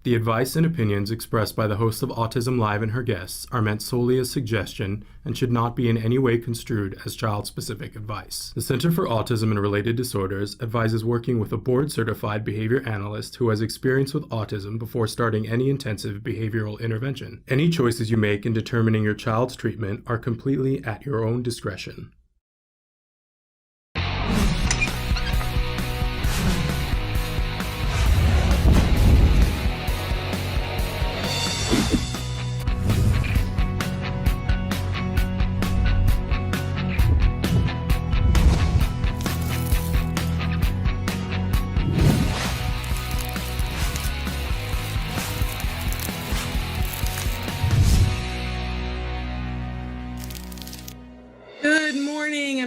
The advice and opinions expressed by the host of Autism Live and her guests are meant solely as suggestion and should not be in any way construed as child-specific advice. The Center for Autism and Related Disorders advises working with a board-certified behavior analyst who has experience with autism before starting any intensive behavioral intervention. Any choices you make in determining your child's treatment are completely at your own discretion.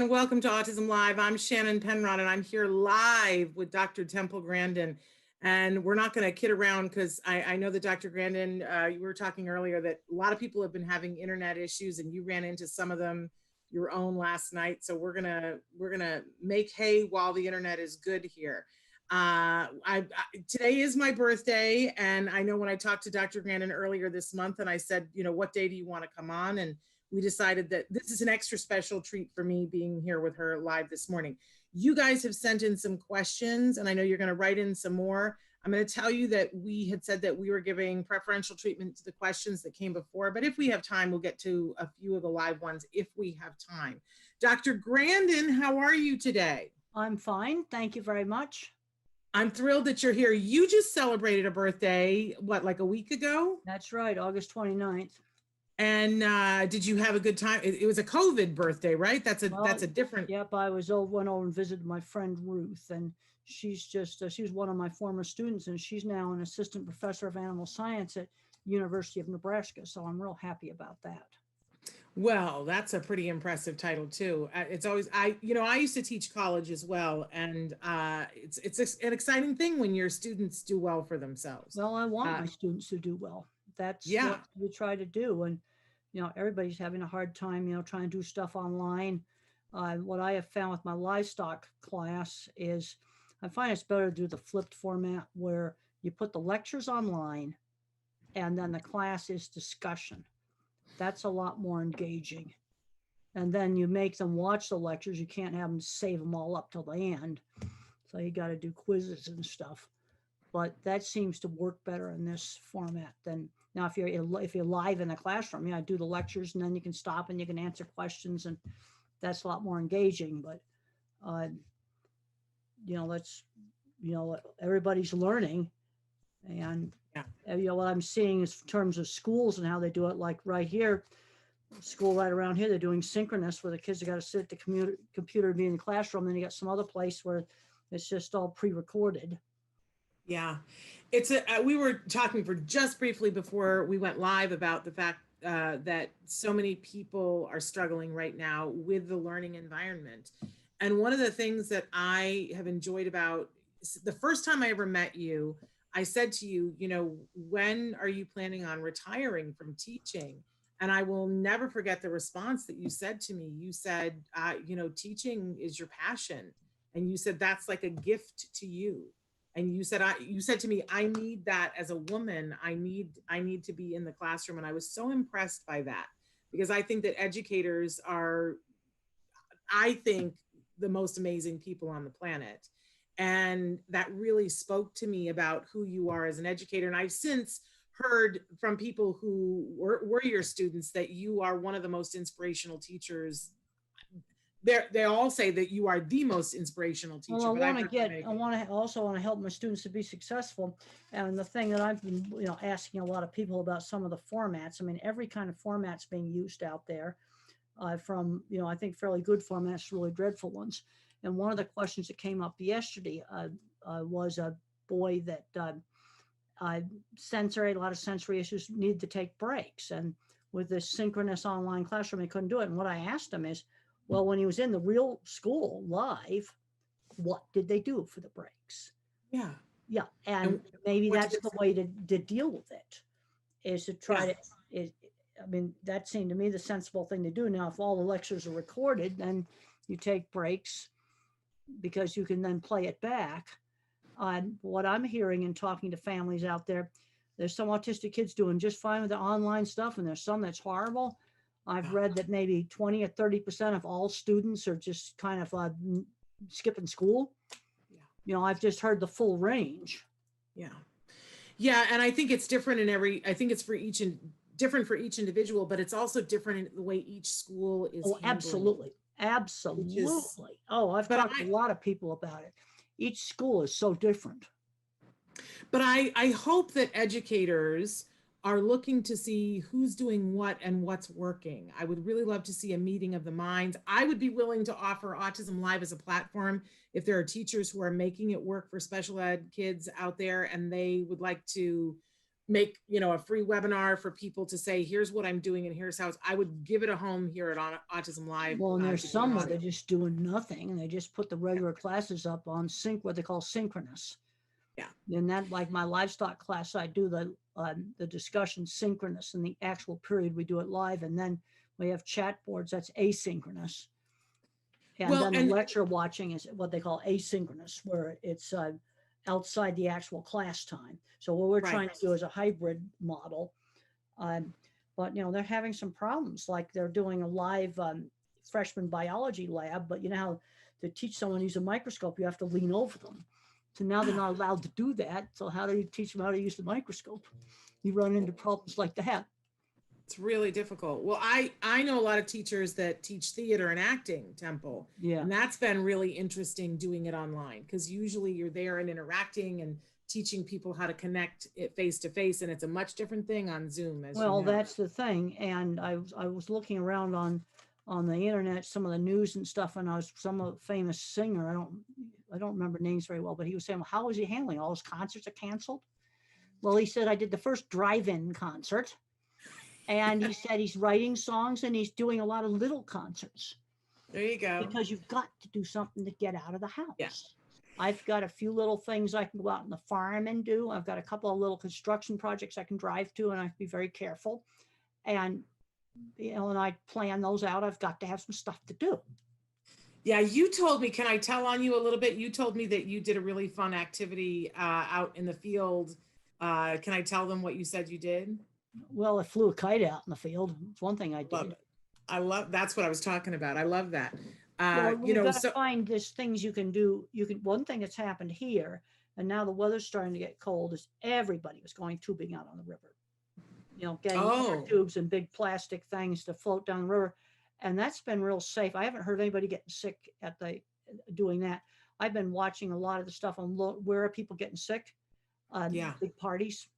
Welcome to Autism Live. I'm Shannon Penrod, and I'm here live with Dr. Temple Grandin. And we're not going to kid around because I know that Dr. Grandin, you were talking earlier that a lot of people have been having internet issues, and you ran into some of them your own last night. So we're gonna make hay while the internet is good here. Today is my birthday, and I know when I talked to Dr. Grandin earlier this month, and I said, you know, what day do you want to come on? And we decided that this is an extra special treat for me being here with her live this morning. You guys have sent in some questions, and I know you're going to write in some more. I'm going to tell you that we had said that we were giving preferential treatment to the questions that came before, but if we have time, we'll get to a few of the live ones if we have time. Dr. Grandin, how are you today? I'm fine. Thank you very much. I'm thrilled that you're here. You just celebrated a birthday, what, like a week ago? That's right, August 29th. And did you have a good time? It was a COVID birthday, right? That's a different. Yep, went over and visited my friend Ruth, and she's one of my former students, and she's now an assistant professor of animal science at University of Nebraska. So I'm real happy about that. Well, that's a pretty impressive title too. It's always, I used to teach college as well, and it's an exciting thing when your students do well for themselves. Well, I want my students to do well. That's what we try to do. And, you know, everybody's having a hard time, you know, trying to do stuff online. What I have found with my livestock class is I find it's better to do the flipped format where you put the lectures online and then the class is discussion. That's a lot more engaging. And then you make them watch the lectures. You can't have them save them all up till the end. So you got to do quizzes and stuff. But that seems to work better in this format than now. If you're live in the classroom, you know, I do the lectures and then you can stop and you can answer questions, and that's a lot more engaging. But you know, that's, you know, everybody's learning, and you know what I'm seeing is in terms of schools and how they do it. Like right here, school right around here, they're doing synchronous where the kids have got to sit at the computer, be in the classroom. Then you got some other place where it's just all pre-recorded. Yeah, we were talking for just briefly before we went live about the fact that so many people are struggling right now with the learning environment. And one of the things that I have enjoyed about the first time I ever met you, I said to you, you know, when are you planning on retiring from teaching? And I will never forget the response that you said to me. You said, you know, teaching is your passion. And you said, that's like a gift to you. And you said to me, I need that as a woman. I need to be in the classroom. And I was so impressed by that, because I think that educators are, I think, the most amazing people on the planet. And that really spoke to me about who you are as an educator. And I've since heard from people who were your students that you are one of the most inspirational teachers. They all say that you are the most inspirational teacher. Well, I also want to help my students to be successful. And the thing that I've been, you know, asking a lot of people about some of the formats. I mean, every kind of format's being used out there, from, you know, I think fairly good formats to really dreadful ones. And one of the questions that came up yesterday was a boy that a lot of sensory issues, needed to take breaks. And with this synchronous online classroom, he couldn't do it. And what I asked him is, well, when he was in the real school live, what did they do for the breaks? Yeah. Yeah. And maybe that's the way to deal with it, is to try to, I mean, that seemed to me the sensible thing to do. Now, if all the lectures are recorded, then you take breaks because you can then play it back. What I'm hearing and talking to families out there, There's some autistic kids doing just fine with the online stuff, and there's some that's horrible. I've read that maybe 20 or 30% of all students are just kind of skipping school. Yeah. I've just heard the full range. Yeah. Yeah. And I think it's different I think it's different for each individual, but it's also different in the way each school is. Oh, absolutely. Absolutely. I've talked to a lot of people about it. Each school is so different. But I hope that educators are looking to see who's doing what and what's working. I would really love to see a meeting of the minds. I would be willing to offer Autism Live as a platform if there are teachers who are making it work for special ed kids out there and they would like to make, a free webinar for people to say, here's what I'm doing and here's how I would give it a home here at Autism Live. Well, and there's some where they're just doing nothing. They just put the regular classes up on what they call synchronous. Yeah. And that, like my livestock class, I do the discussion synchronous, and the actual period we do it live, and then we have chat boards that's asynchronous. And then the lecture watching is what they call asynchronous, where it's outside the actual class time. So what we're trying to do is a hybrid model. But they're having some problems, like they're doing a live freshman biology lab, but how to teach someone to use a microscope, you have to lean over them. So now they're not allowed to do that. So how do you teach them how to use the microscope? You run into problems like that. It's really difficult. Well, I know a lot of teachers that teach theater and acting, Temple. Yeah. And that's been really interesting doing it online, because usually you're there and interacting and teaching people how to connect it face to face. And it's a much different thing on Zoom. That's the thing. And I was looking around on the internet, some of the news and stuff, and some famous singer. I don't remember names very well, but he was saying, well, how is he handling all his concerts are canceled? Well, he said, I did the first drive-in concert, and he said he's writing songs and he's doing a lot of little concerts. There you go. Because you've got to do something to get out of the house. Yeah. I've got a few little things I can go out on the farm and do. I've got a couple of little construction projects I can drive to, and I have to be very careful. And and I plan those out. I've got to have some stuff to do. Yeah, you told me, can I tell on you a little bit? You told me that you did a really fun activity out in the field. Can I tell them what you said you did? Well, I flew a kite out in the field. It's one thing I did. That's what I was talking about. I love that. You've got to find these things you can do. One thing that's happened here, and now the weather's starting to get cold, is everybody was going tubing out on the river. Getting tubes and big plastic things to float down the river. And that's been real safe. I haven't heard anybody getting sick doing that. I've been watching a lot of the stuff on where are people getting sick? Big parties.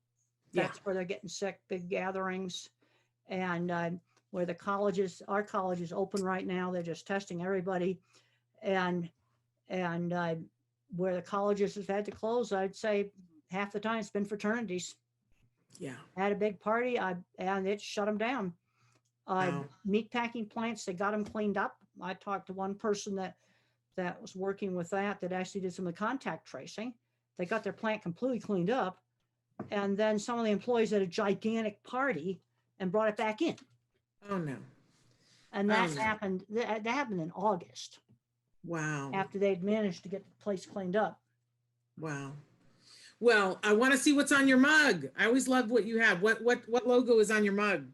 That's where they're getting sick, big gatherings. And where our college is open right now. They're just testing everybody. And where the colleges have had to close, I'd say half the time it's been fraternities. Yeah. Had a big party, and it shut them down. Meat packing plants, they got them cleaned up. I talked to one person that was working with that actually did some of the contact tracing. They got their plant completely cleaned up, and then some of the employees had a gigantic party and brought it back in. Oh no! And that happened. That happened in August. Wow! After they'd managed to get the place cleaned up. Wow. Well, I want to see what's on your mug. I always love what you have. What logo is on your mug,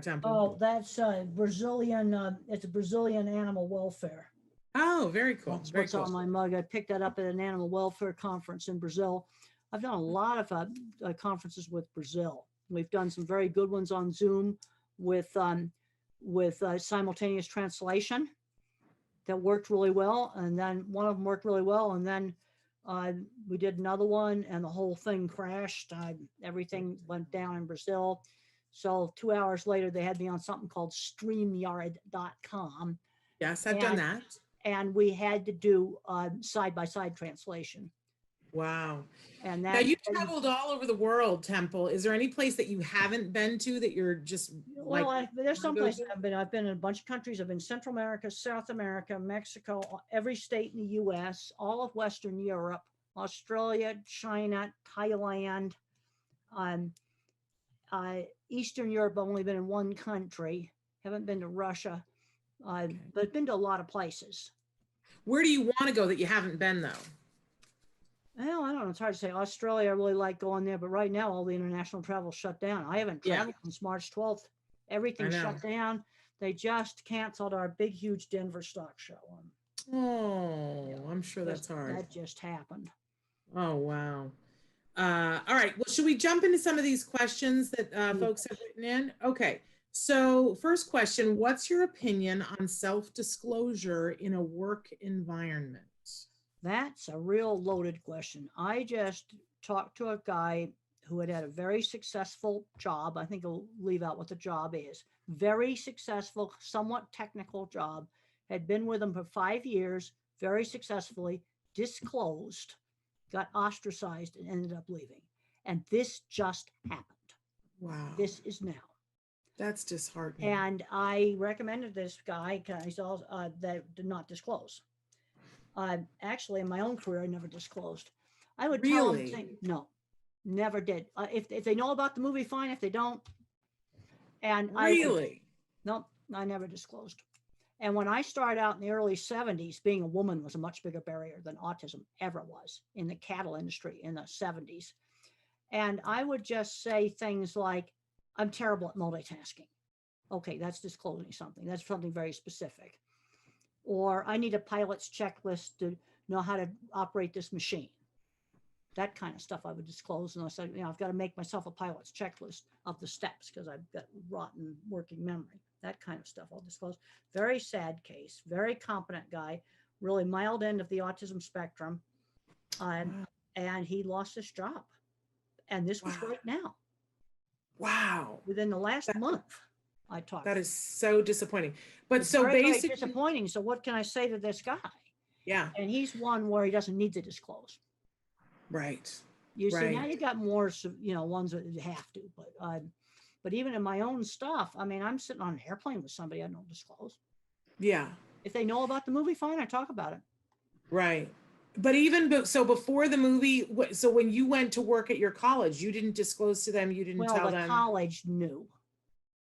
Temple? Oh, that's Brazilian. It's a Brazilian animal welfare. Oh, very cool. That's what's on my mug. I picked that up at an animal welfare conference in Brazil. I've done a lot of conferences with Brazil. We've done some very good ones on Zoom with simultaneous translation that worked really well. And then one of them worked really well. And then we did another one and the whole thing crashed. Everything went down in Brazil. So 2 hours later, they had me on something called StreamYard.com. Yes, I've done that. And we had to do side-by-side translation. Wow. And now you traveled all over the world, Temple. Is there any place that you haven't been to that you're just there's some places I've been. I've been in a bunch of countries. I've been in Central America, South America, Mexico, every state in the US, all of Western Europe, Australia, China, Thailand. Eastern Europe, I've only been in one country. Haven't been to Russia, but been to a lot of places. Where do you want to go that you haven't been though? Well, I don't know. It's hard to say. Australia, I really like going there, but right now all the international travel shut down. I haven't Yeah, traveled since March 12th. I Everything's know. shut down. They just canceled our big, huge Denver stock show. Yeah, Oh, I'm sure that's hard. that just happened. Oh, wow. All right. Well, should we jump into some of these questions that Yeah. folks have written in? Okay. So, first question, what's your opinion on self-disclosure in a work environment? That's a real loaded question. I just talked to a guy who had a very successful job. I think I'll leave out what the job is. Very successful, somewhat technical job. Had been with him for 5 years, very successfully, disclosed, got ostracized, and ended up leaving. And this just happened. Wow. This is now. That's disheartening. And I recommended this guy, that did not disclose. Actually, in my own career, I never disclosed. I would tell them, Really? no, never did. If they know about the movie, fine. If they don't, and Really? no, I never disclosed. And when I started out in the early 70s, being a woman was a much bigger barrier than autism ever was in the cattle industry in the 70s. And I would just say things like, I'm terrible at multitasking. Okay, that's disclosing something. That's something very specific. Or I need a pilot's checklist to know how to operate this machine. That kind of stuff I would disclose. And I said, I've got to make myself a pilot's checklist of the steps because I've got rotten working memory. That kind of stuff I'll disclose. Very sad case, very competent guy, really mild end of the autism spectrum. Wow. And he lost his job. And this was Wow. right now. Wow. Within the last month, I talked. That is so disappointing. But it's so very, basically, very disappointing. So what can I say to this guy? yeah, And he's one where he doesn't need to disclose. right. You see, now Right. you got more, ones that you have to, but even in my own stuff, I mean, I'm sitting on an airplane with somebody I don't disclose. Yeah. If they know about the movie, fine, I talk about it. Right. But even so before the movie, so when you went to work at your college, you didn't disclose to them, you didn't Well, tell the them. college knew,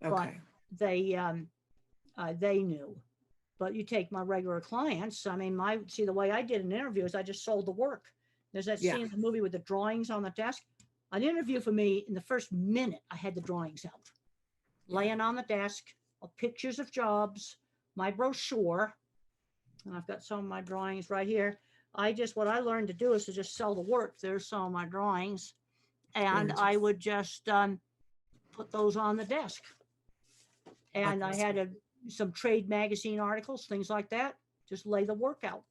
but Okay. they knew. But you take my regular clients. I mean, the way I did an interview is I just sold the work. There's that Yeah. scene in the movie with the drawings on the desk. An interview for me, in the first minute, I had the drawings out, laying on the desk, pictures of jobs, my brochure, and I've got some of my drawings right here. What I learned to do is to just sell the work. There's some of my drawings, and Gorgeous. I would just put those on the desk. And I had some trade magazine articles, things like that. Just lay the work out.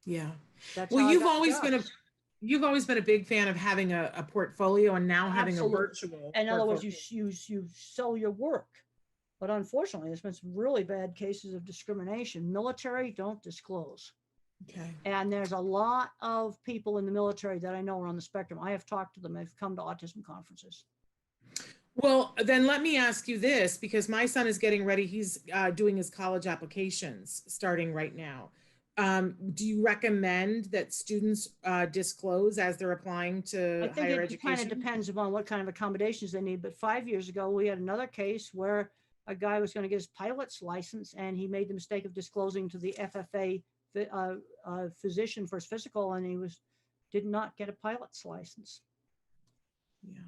Yeah. That's Well, how you've always been a big fan of having a portfolio and now having a Absolutely. virtual. In other words, portfolio. you sell your work. But unfortunately, there's been some really bad cases of discrimination. Military don't disclose. Okay. And there's a lot of people in the military that I know are on the spectrum. I have talked to them. They've come to autism conferences. Well, then let me ask you this, because my son is getting ready. He's doing his college applications starting right now. Do you recommend that students disclose as they're applying to I think higher it education? kind of depends upon what kind of accommodations they need. But 5 years ago, we had another case where a guy was going to get his pilot's license and he made the mistake of disclosing to the FFA physician for his physical, and he did not get a pilot's license. Yeah.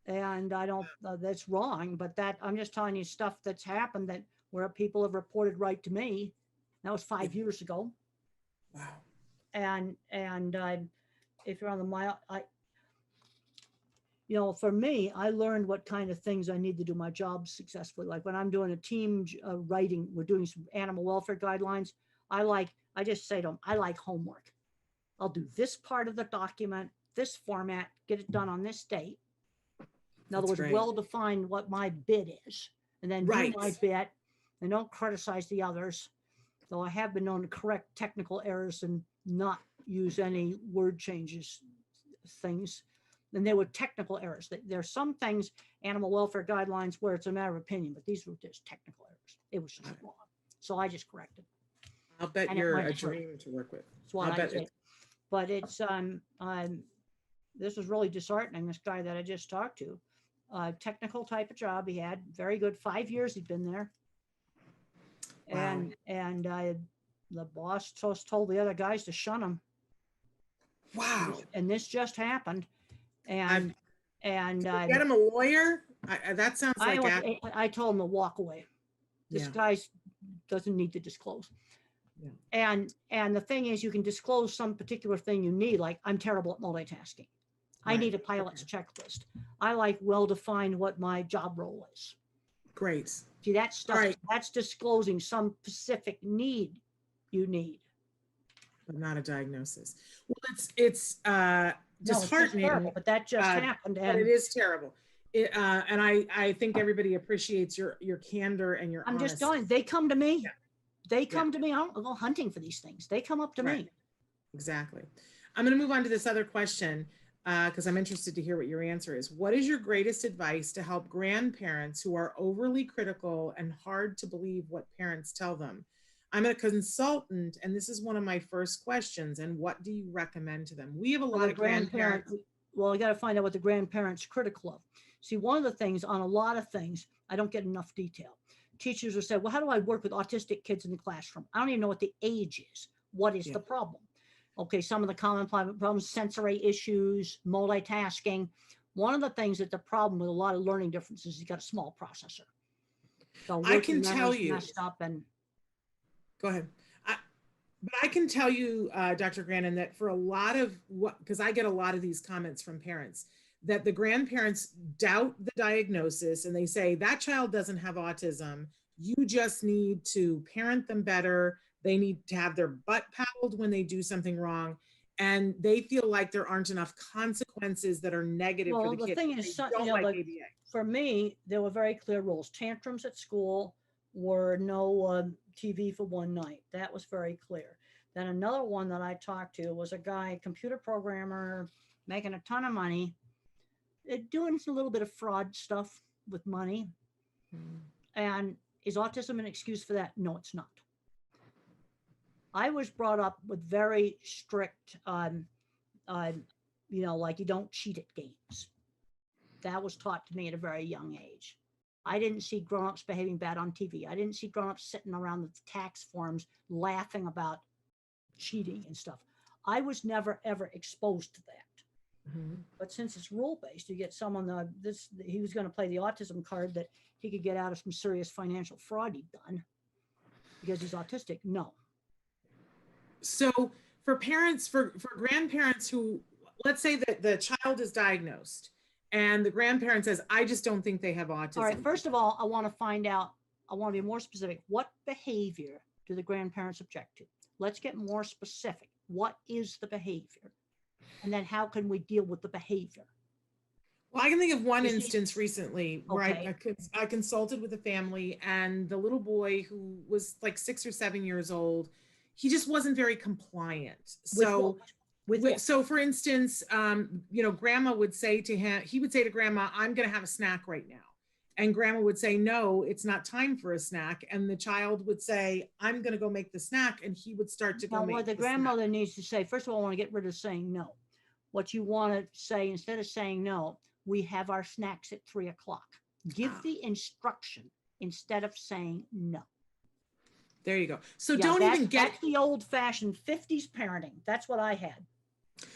And I don't, that's wrong, but I'm just telling you stuff that's happened where people have reported right to me. That was 5 years ago. Wow. And if you're on the mile, for me, I learned what kind of things I need to do my job successfully. Like when I'm doing a team writing, we're doing some animal welfare guidelines. I just say to them, I like homework. I'll do this part of the document, this format, get it done on this date. In other words, well define what my bit is, and then do my bit, and don't criticize the others. Though I have been known to correct technical errors and not use any word changes, things. And there were technical errors. There are some things, animal welfare guidelines, where it's a matter of opinion, but these were just technical errors. It was just wrong. So I just corrected. I'll bet you're a dream to work with. That's what I say. But it's this was really disheartening. This guy that I just talked to, technical type of job he had, very good. 5 years he'd been there. Wow. And the boss told the other guys to shun him. Wow. And this just happened. And, Get him a lawyer. That sounds like I told him to walk away. This guy doesn't need to disclose. Yeah. And the thing is, you can disclose some particular thing you need, like I'm terrible at multitasking. I need a pilot's checklist. I like well-defined what my job role is. Great. See, that stuff, that's disclosing some specific need you need. But not a diagnosis. Well, it's disheartening. Terrible, but that just happened. But it is terrible. And I think everybody appreciates your candor and your I'm honesty. just telling, they come to me. Yeah. They come to me. I don't go hunting for these things. They come up to me. Exactly. I'm going to move on to this other question because I'm interested to hear what your answer is. What is your greatest advice to help grandparents who are overly critical and hard to believe what parents tell them? I'm a consultant, and this is one of my first questions. And what do you recommend to them? We have a lot of grandparents. Well, I got to find out what the grandparents are critical of. See, one of the things on a lot of things, I don't get enough detail. Teachers will say, well, how do I work with autistic kids in the classroom? I don't even know what the age is. What is the problem? Okay, some of the common problems, sensory issues, multitasking. One of the things that's the problem with a lot of learning differences is you got a small processor. So I can tell you. Messed up and go ahead. But I can tell you, Dr. Grandin, that for a lot of because I get a lot of these comments from parents, that the grandparents doubt the diagnosis and they say that child doesn't have autism. You just need to parent them better. They need to have their butt paddled when they do something wrong. And they feel like there aren't enough consequences that are negative for the kids. The thing is, for me, there were very clear rules. Tantrums at school were no TV for one night. That was very clear. Then another one that I talked to was a guy, computer programmer, making a ton of money, doing a little bit of fraud stuff with money. And is autism an excuse for that? No, it's not. I was brought up with very strict, like you don't cheat at games. That was taught to me at a very young age. I didn't see grown-ups behaving bad on TV. I didn't see grown-ups sitting around the tax forms laughing about cheating and stuff. I was never, ever exposed to that. But since it's rule-based, you get someone, he was going to play the autism card that he could get out of some serious financial fraud he'd done because he's autistic. No. So for parents, for grandparents who, let's say that the child is diagnosed and the grandparent says, I just don't think they have autism. All right, first of all, I want to find out, I want to be more specific. What behavior do the grandparents object to? Let's get more specific. What is the behavior? And then how can we deal with the behavior? Well, I can think of one instance recently where I consulted with a family, and the little boy who was like 6 or 7 years old, he just wasn't very compliant. So for instance, grandma would say to him, he would say to grandma, I'm going to have a snack right now. And grandma would say, no, it's not time for a snack. And the child would say, I'm going to go make the snack. And he would start to go make the snack. What the grandmother needs to say, first of all, I want to get rid of saying no. What you want to say, instead of saying no, we have our snacks at 3 o'clock. Give the instruction instead of saying no. There you go. So that's the old-fashioned 50s parenting. That's what I had.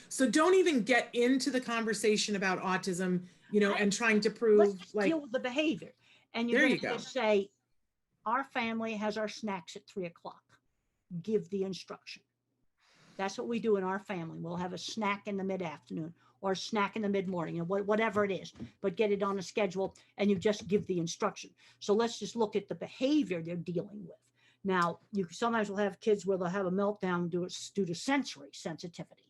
So don't even get into the conversation about autism, and trying to prove let's just deal with the behavior. And you're going to just say, our family has our snacks at 3 o'clock. Give the instruction. That's what we do in our family. We'll have a snack in the mid-afternoon or a snack in the mid-morning, whatever it is, but get it on a schedule and you just give the instruction. So let's just look at the behavior they're dealing with. Now, you sometimes will have kids where they'll have a meltdown due to sensory sensitivity.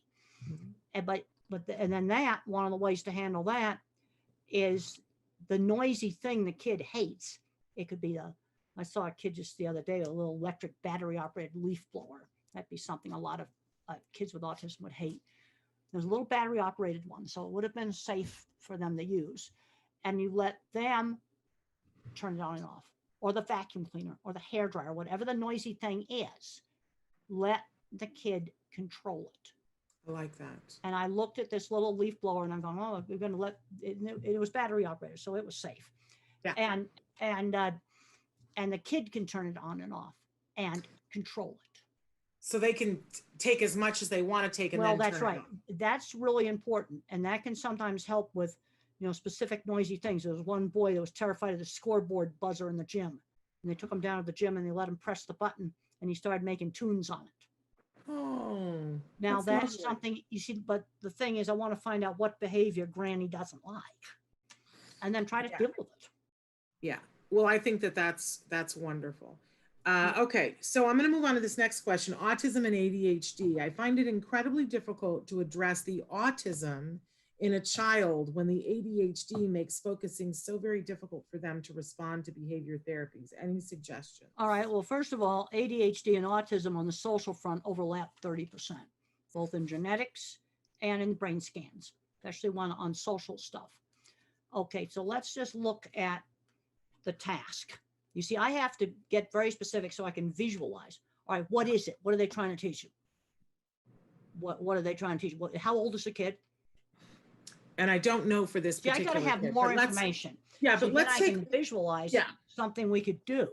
And then one of the ways to handle that is the noisy thing the kid hates. It could be I saw a kid just the other day, a little electric battery operated leaf blower. That'd be something a lot of kids with autism would hate. There's a little battery operated one, so it would have been safe for them to use. And you let them turn it on and off, or the vacuum cleaner or the hairdryer, whatever the noisy thing is, let the kid control it. I like that. And I looked at this little leaf blower and I'm going, oh, we're going to let it was battery operated, so it was safe. Yeah. And the kid can turn it on and off and control it. So they can take as much as they want to take and Well, then that's turn it right. off. That's really important. And that can sometimes help with, specific noisy things. There was one boy that was terrified of the scoreboard buzzer in the gym. And they took him down to the gym and they let him press the button and he started making tunes on it. Oh, Now that's lovely. something you see, but the thing is, I want to find out what behavior Granny doesn't like and then try to deal with it. Yeah. Well, I think that's wonderful. Okay, so I'm going to move on to this next question. Autism and ADHD. I find it incredibly difficult to address the autism in a child when the ADHD makes focusing so very difficult for them to respond to behavior therapies. Any suggestions? All right. Well, first of all, ADHD and autism on the social front overlap 30%, both in genetics and in brain scans, especially one on social stuff. Okay, so let's just look at the task. You see, I have to get very specific so I can visualize. All right, what is it? What are they trying to teach you? What are they trying to teach you? How old is the kid? And I don't know for this See, I particular got to have kid, more but information. Yeah, so but let's I can visualize something we could do.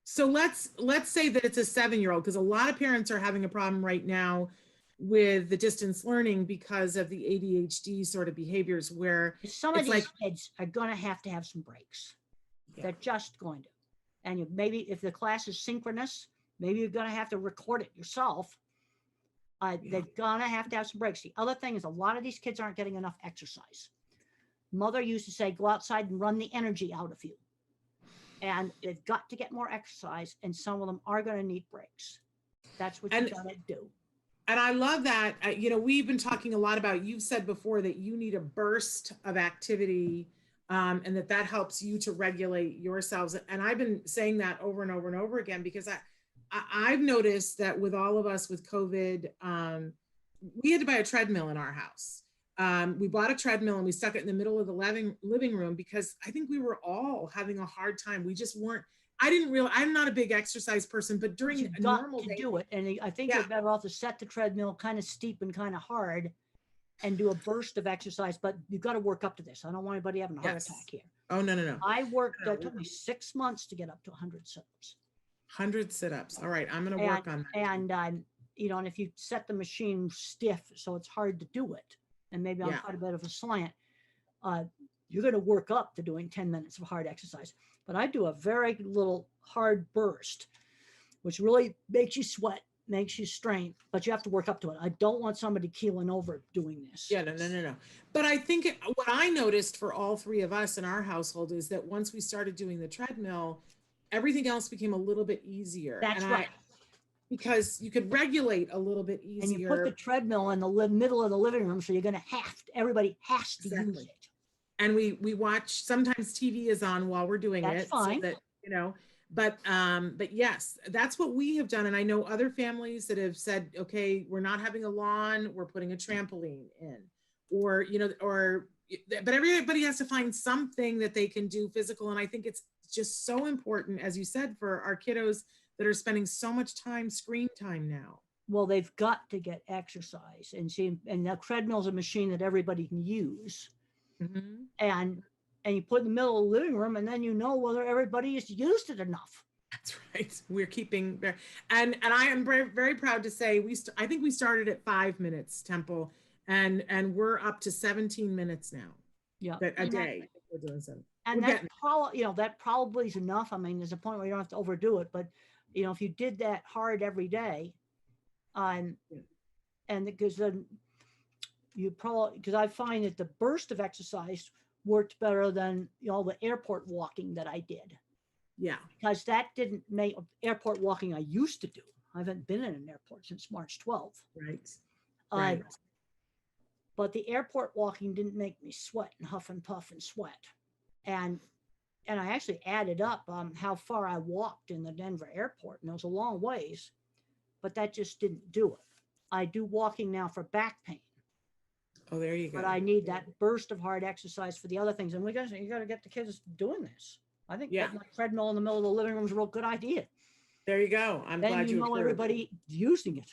So let's say that it's a 7-year-old, because a lot of parents are having a problem right now with the distance learning because of the ADHD sort of behaviors where some of these kids are going to have some breaks. Yeah. They're just going to. And maybe if the class is synchronous, maybe you're going to have to record it yourself. They're going to have some breaks. The other thing is a lot of these kids aren't getting enough exercise. Mother used to say, go outside and run the energy out of you. And they've got to get more exercise, and some of them are going to need breaks. That's what you got to do. And I love that. We've been talking a lot about, you've said before that you need a burst of activity, and that helps you to regulate yourselves. And I've been saying that over and over and over again, because I've noticed that with all of us with COVID, we had to buy a treadmill in our house. We bought a treadmill and we stuck it in the middle of the living room because I think we were all having a hard time. We just weren't. I'm not a big exercise person, but during a normal day, do it. And I think you're better off to set the treadmill kind of steep and kind of hard and do a burst of exercise, but you've got to work up to this. I don't want anybody having a heart attack here. Oh, no. It took me 6 months to get up to 100 sit-ups. 100 sit-ups. All right. I'm going to work on that. And, and if you set the machine stiff, so it's hard to do it, and maybe on quite a bit of a slant, you're going to work up to doing 10 minutes of hard exercise. But I do a very little hard burst, which really makes you sweat, makes you strain, but you have to work up to it. I don't want somebody keeling over doing this. Yeah, no. But I think what I noticed for all three of us in our household is that once we started doing the treadmill, everything else became a little bit easier. That's right. Because you could regulate a little bit easier. And you put the treadmill in the middle of the living room, so you're going to everybody has to use it. And we watch, sometimes TV is on while we're doing it. That's fine. So that, but yes, that's what we have done. And I know other families that have said, okay, we're not having a lawn, we're putting a trampoline in, but everybody has to find something that they can do physical. And I think it's just so important, as you said, for our kiddos that are spending so much screen time now. Well, they've got to get exercise, and the treadmill is a machine that everybody can use. Mm-hmm. And you put in the middle of the living room, and then whether everybody has used it enough. That's right. We're keeping there. And I am very, very proud to say I think we started at 5 minutes, Temple, and we're up to 17 minutes now. Yeah. A day. We're doing something. And that probably is enough. I mean, there's a point where you don't have to overdo it, but if you did that hard every day, and because then because I find that the burst of exercise worked better than the airport walking that I did. Yeah. Because that didn't make airport walking I used to do. I haven't been in an airport since March 12th. Right. Right. But the airport walking didn't make me sweat and huff and puff and sweat. And I actually added up how far I walked in the Denver airport, and it was a long ways, but that just didn't do it. I do walking now for back pain. Oh, there you go. But I need that burst of hard exercise for the other things. And you got to get the kids doing this. I think putting a treadmill in the middle of the living room is a real good idea. There you go. I'm glad you know everybody using it.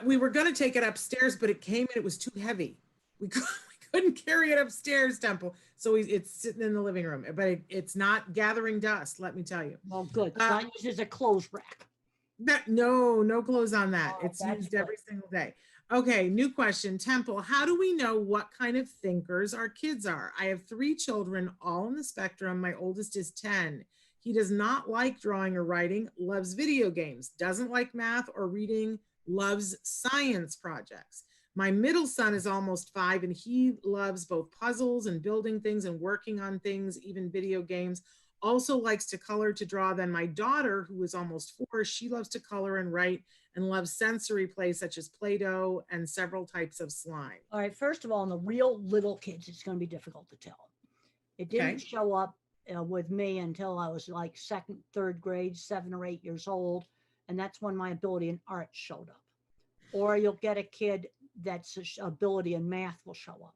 We were going to take it upstairs, but it came and it was too heavy. We couldn't carry it upstairs, Temple. So it's sitting in the living room, but it's not gathering dust, let me tell you. Well, good. It's not used as a clothes rack. No clothes on that. Oh, It's that's used good. every single day. Okay, new question. Temple, how do we know what kind of thinkers our kids are? I have 3 children, all on the spectrum. My oldest is 10. He does not like drawing or writing, loves video games, doesn't like math or reading, loves science projects. My middle son is almost 5, and he loves both puzzles and building things and working on things, even video games. Also likes to color, to draw. Then my daughter, who is almost 4, she loves to color and write and loves sensory play such as Play-Doh and several types of slime. All right, first of all, in the real little kids, it's going to be difficult to tell. It didn't Okay. show up with me until I was like second, third grade, 7 or 8 years old. And that's when my ability in art showed up. Or you'll get a kid that's ability in math will show up.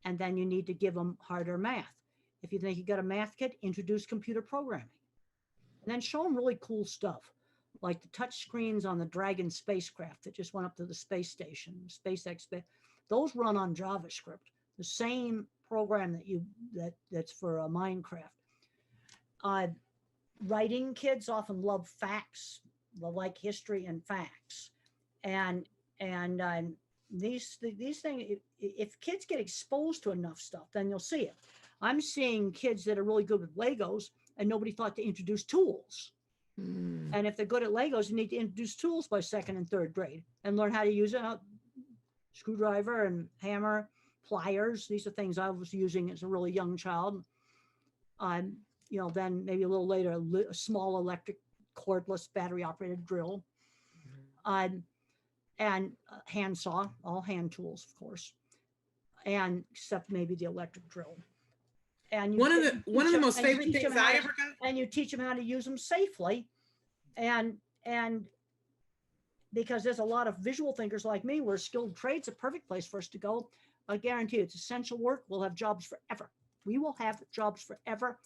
And then you need to give them harder math. If you think you got a math kid, introduce computer programming. And then show them really cool stuff, like the touch screens on the Dragon spacecraft that just went up to the space station, SpaceX. Those run on JavaScript, the same program that's for Minecraft. Writing kids often love facts, they like history and facts, and these things. If kids get exposed to enough stuff, then you'll see it. I'm seeing kids that are really good with Legos, and nobody thought to introduce tools. And if they're good at Legos, you need to introduce tools by second and third grade and learn how to use it. Screwdriver and hammer, pliers. These are things I was using as a really young child. Then maybe a little later, a small electric cordless battery operated drill. And handsaw, all hand tools, of course, and except maybe the electric drill. And one of the most favorite things I ever got. And you teach them how to use them safely, and because there's a lot of visual thinkers like me, where skilled trade's a perfect place for us to go. I guarantee you, it's essential work. We'll have jobs forever. We will have jobs forever.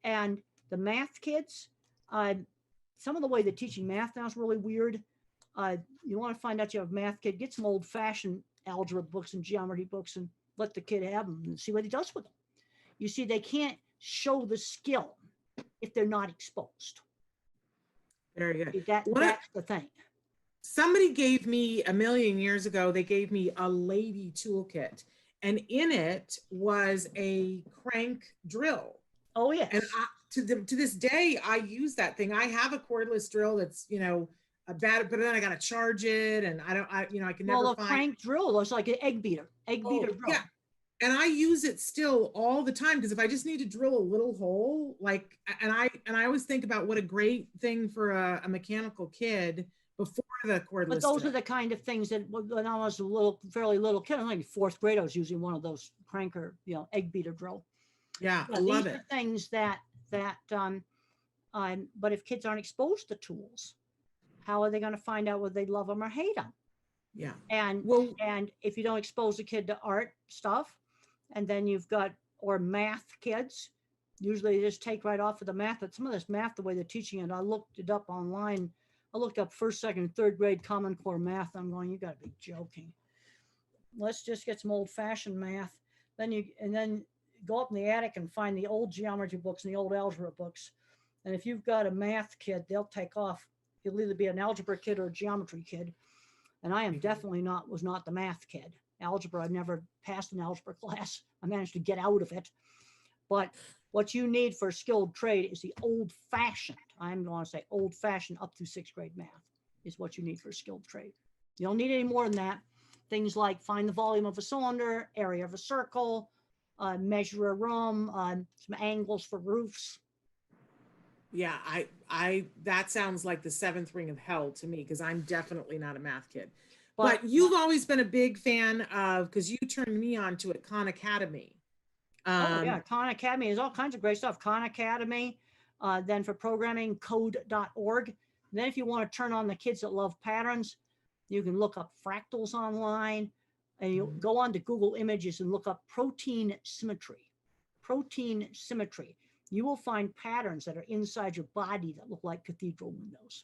And the math kids, some of the way they're teaching math now is really weird. You want to find out you have a math kid, get some old-fashioned algebra books and geometry books and let the kid have them and see what he does with them. You see, they can't show the skill if they're not exposed. Very good. That's the thing. Somebody gave me a million years ago, they gave me a lady toolkit, and in it was a crank drill. Oh, yes. And to this day, I use that thing. I have a cordless drill that's, a bad, but then I got to charge it, and I can never find. Well, a crank drill looks like an egg beater drill. Yeah. And I use it still all the time, because if I just need to drill a little hole, and I always think about what a great thing for a mechanical kid before the cordless. But those are the kind of things that when I was fairly little kid, I'm like 4th grade, I was using one of those cranker, egg beater drill. Yeah, I love it. These are things that but if kids aren't exposed to tools, how are they going to find out whether they love them or hate them? Yeah. And if you don't expose a kid to art stuff, and then you've got, or math kids, usually they just take right off of the math. But some of this math, the way they're teaching it, I looked it up online. I looked up 1st, 2nd, 3rd grade Common Core math. I'm going, you got to be joking. Let's just get some old-fashioned math. Then go up in the attic and find the old geometry books and the old algebra books. And if you've got a math kid, they'll take off. He'll either be an algebra kid or a geometry kid. And I am definitely was not the math kid. Algebra, I never passed an algebra class. I managed to get out of it. But what you need for a skilled trade is the old-fashioned, I'm going to say old-fashioned up through 6th grade math is what you need for a skilled trade. You don't need any more than that. Things like find the volume of a cylinder, area of a circle, measure a room, some angles for roofs. Yeah, that sounds like the 7th ring of hell to me, because I'm definitely not a math kid. But you've always been a big fan of, because you turned me on to it, Khan Academy. Khan Academy is all kinds of great stuff. Khan Academy, then for programming, code.org. And then if you want to turn on the kids that love patterns, you can look up fractals online, and you go on to Google Images and look up protein symmetry. Protein symmetry. You will find patterns that are inside your body that look like cathedral windows.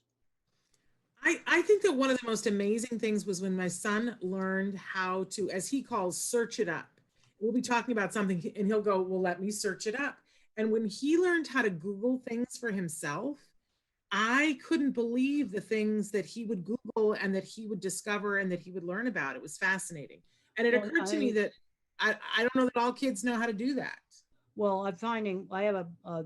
I think that one of the most amazing things was when my son learned how to, as he calls, search it up. We'll be talking about something and he'll go, well, let me search it up. And when he learned how to Google things for himself, I couldn't believe the things that he would Google and that he would discover and that he would learn about. It was fascinating. And it occurred to me that I don't know that all kids know how to do that. Well, I'm finding I have a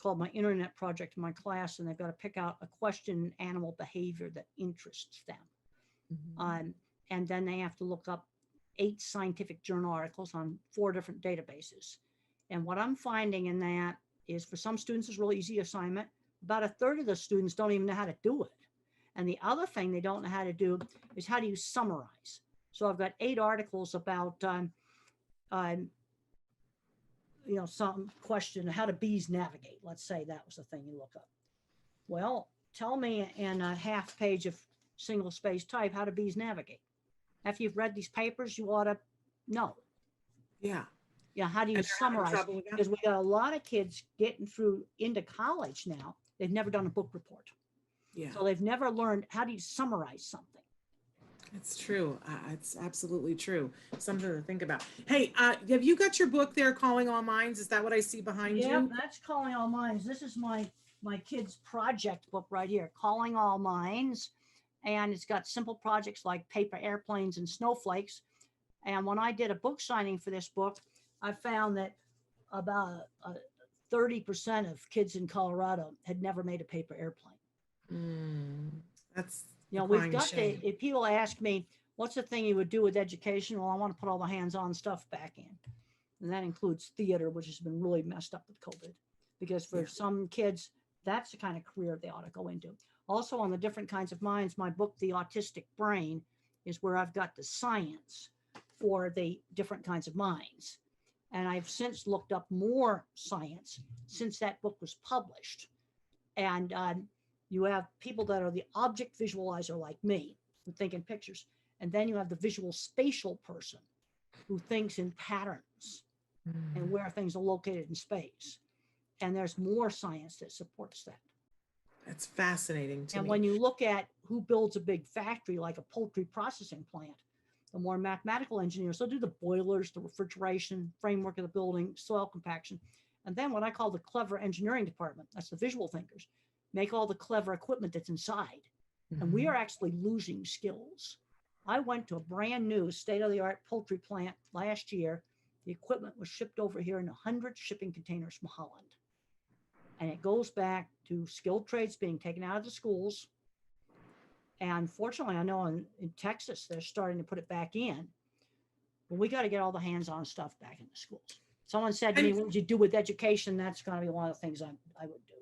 called my internet project in my class, and they've got to pick out a question in animal behavior that interests them. And then they have to look up 8 scientific journal articles on 4 different databases. And what I'm finding in that is, for some students, it's a really easy assignment. About a third of the students don't even know how to do it. And the other thing they don't know how to do is how do you summarize. So I've got 8 articles about, some question, how do bees navigate? Let's say that was the thing you look up. Well, tell me in a half page of single space type, how do bees navigate? After you've read these papers, you ought to know. Yeah. Yeah. How do you summarize? Because we got a lot of kids getting through into college now. They've never done a book report. Yeah. So they've never learned how do you summarize something. It's true. It's absolutely true. Something to think about. Hey, have you got your book there, Calling All Minds? Is that what I see behind you? Yeah, that's Calling All Minds. This is my kids' project book right here, Calling All Minds. And it's got simple projects like paper airplanes and snowflakes. And when I did a book signing for this book, I found that about 30% of kids in Colorado had never made a paper airplane. That's, we've got to, if people ask me, what's the thing you would do with education? Well, I want to put all the hands-on stuff back in. And that includes theater, which has been really messed up with COVID. Because for some kids, that's the kind of career they ought to go into. Also, on the different kinds of minds, my book, The Autistic Brain, is where I've got the science for the different kinds of minds. And I've since looked up more science since that book was published. And you have people that are the object visualizer like me, who think in pictures. And then you have the visual spatial person who thinks in patterns and where things are located in space. And there's more science that supports that. That's fascinating to me. And when you look at who builds a big factory like a poultry processing plant, the more mathematical engineers, they'll do the boilers, the refrigeration, framework of the building, soil compaction. And then what I call the clever engineering department, that's the visual thinkers, make all the clever equipment that's inside. And we are actually losing skills. I went to a brand new state-of-the-art poultry plant last year. The equipment was shipped over here in 100 shipping containers from Holland. And it goes back to skilled trades being taken out of the schools. And fortunately, I know in Texas, they're starting to put it back in. But we got to get all the hands-on stuff back in the schools. Someone said to me, what would you do with education? That's going to be one of the things I would do.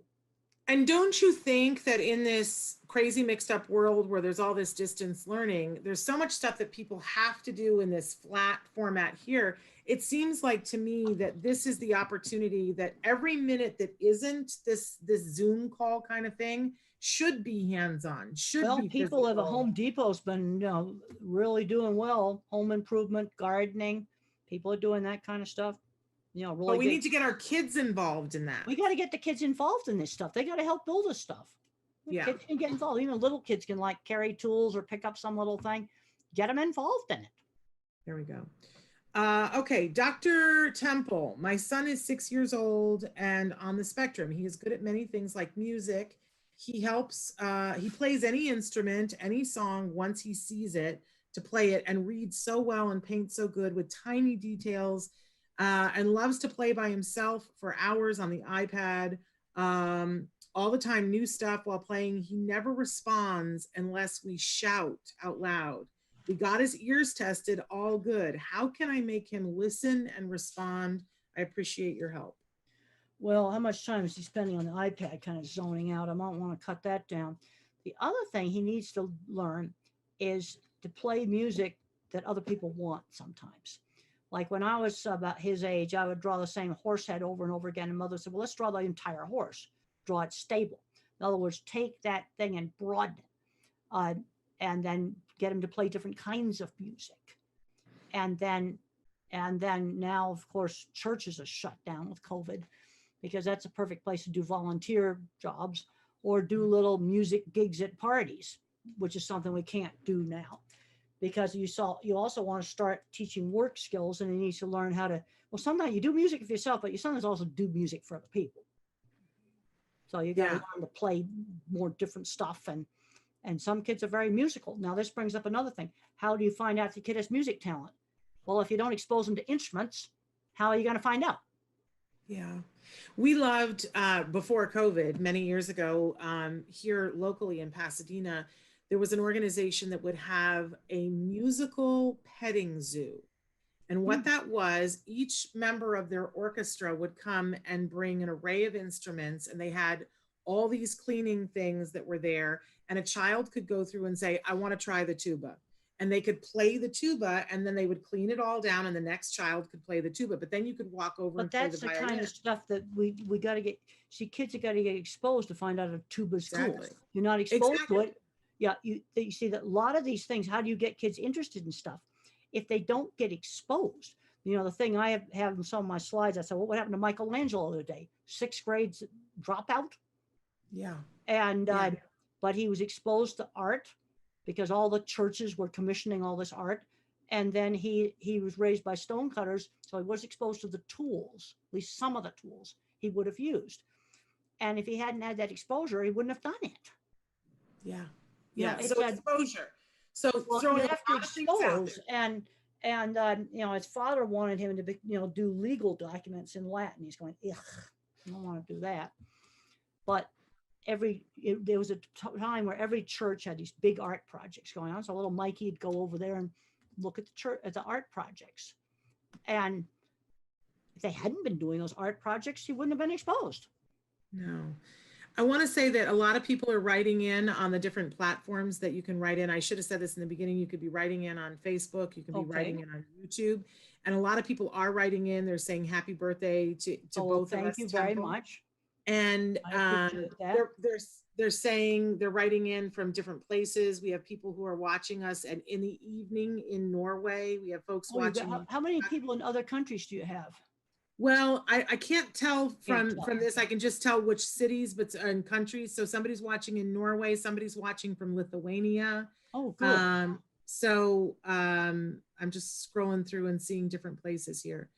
And don't you think that in this crazy mixed up world where there's all this distance learning, there's so much stuff that people have to do in this flat format here? It seems like to me that this is the opportunity that every minute that isn't this Zoom call kind of thing should be hands-on, should be people physical. at the Home Depot's been really doing well. Home improvement, gardening, people are doing that kind of stuff. Really. But we need to get our kids involved in that. We got to get the kids involved in this stuff. They got to help build this stuff. Yeah. Kids can get involved. Even little kids can like carry tools or pick up some little thing. Get them involved in it. There we go. Okay, Dr. Temple, my son is 6 years old and on the spectrum. He is good at many things like music. He plays any instrument, any song once he sees it to play it, and reads so well and paints so good with tiny details, and loves to play by himself for hours on the iPad. All the time, new stuff while playing. He never responds unless we shout out loud. We got his ears tested, all good. How can I make him listen and respond? I appreciate your help. Well, how much time is he spending on the iPad kind of zoning out? I might want to cut that down. The other thing he needs to learn is to play music that other people want sometimes. Like when I was about his age, I would draw the same horse head over and over again. And mother said, well, let's draw the entire horse, draw it stable. In other words, take that thing and broaden it, and then get him to play different kinds of music. And then now, of course, churches are shut down with COVID, because that's a perfect place to do volunteer jobs or do little music gigs at parties, which is something we can't do now. Because you also want to start teaching work skills, and he needs to learn how to, well, sometimes you do music for yourself, but you sometimes also do music for other people. So you got to Yeah. learn to play more different stuff. And some kids are very musical. Now this brings up another thing. How do you find out if the kid has music talent? Well, if you don't expose them to instruments, how are you going to find out? Yeah. We loved before COVID many years ago, here locally in Pasadena, there was an organization that would have a musical petting zoo. And what that was, each member of their orchestra would come and bring an array of instruments, and they had all these cleaning things that were there. And a child could go through and say, I want to try the tuba. And they could play the tuba, and then they would clean it all down, and the next child could play the tuba. But then you could walk over But and play the that's the violin. kind of stuff that we got to get. See, kids have got to get exposed to find out a tuba's Exactly. cool. You're not exposed Exactly. to it. Yeah, you see that a lot of these things. How do you get kids interested in stuff if they don't get exposed? You know, the thing I have in some of my slides, I said, well, what happened to Michelangelo the other day? 6th grade dropout. Yeah. And Yeah. but he was exposed to art because all the churches were commissioning all this art. And then he was raised by stonecutters, so he was exposed to the tools, at least some of the tools he would have used. And if he hadn't had that exposure, he wouldn't have done it. Yeah. You Yeah. know, So exposure. So well, throwing you a have to lot of things out expose, there. and you know, his father wanted him to be, you know, do legal documents in Latin. He's going, ugh, I don't want to do that. But there was a time where every church had these big art projects going on. So little Mikey'd go over there and look at the church at the art projects. And if they hadn't been doing those art projects, he wouldn't have been exposed. No. I want to say that a lot of people are writing in on the different platforms that you can write in. I should have said this in the beginning. You could be writing in on Facebook. You can be writing in on YouTube. And a lot of people are writing in. They're saying happy birthday to both of us. Thank you very much. And they're saying they're writing in from different places. We have people who are watching us in the evening in Norway. We have folks watching. How many people in other countries do you have? Well, I can't tell from this. I can just tell which cities, but and countries. So somebody's watching in Norway. Somebody's watching from Lithuania. Oh, good. I'm just scrolling through and seeing different places here.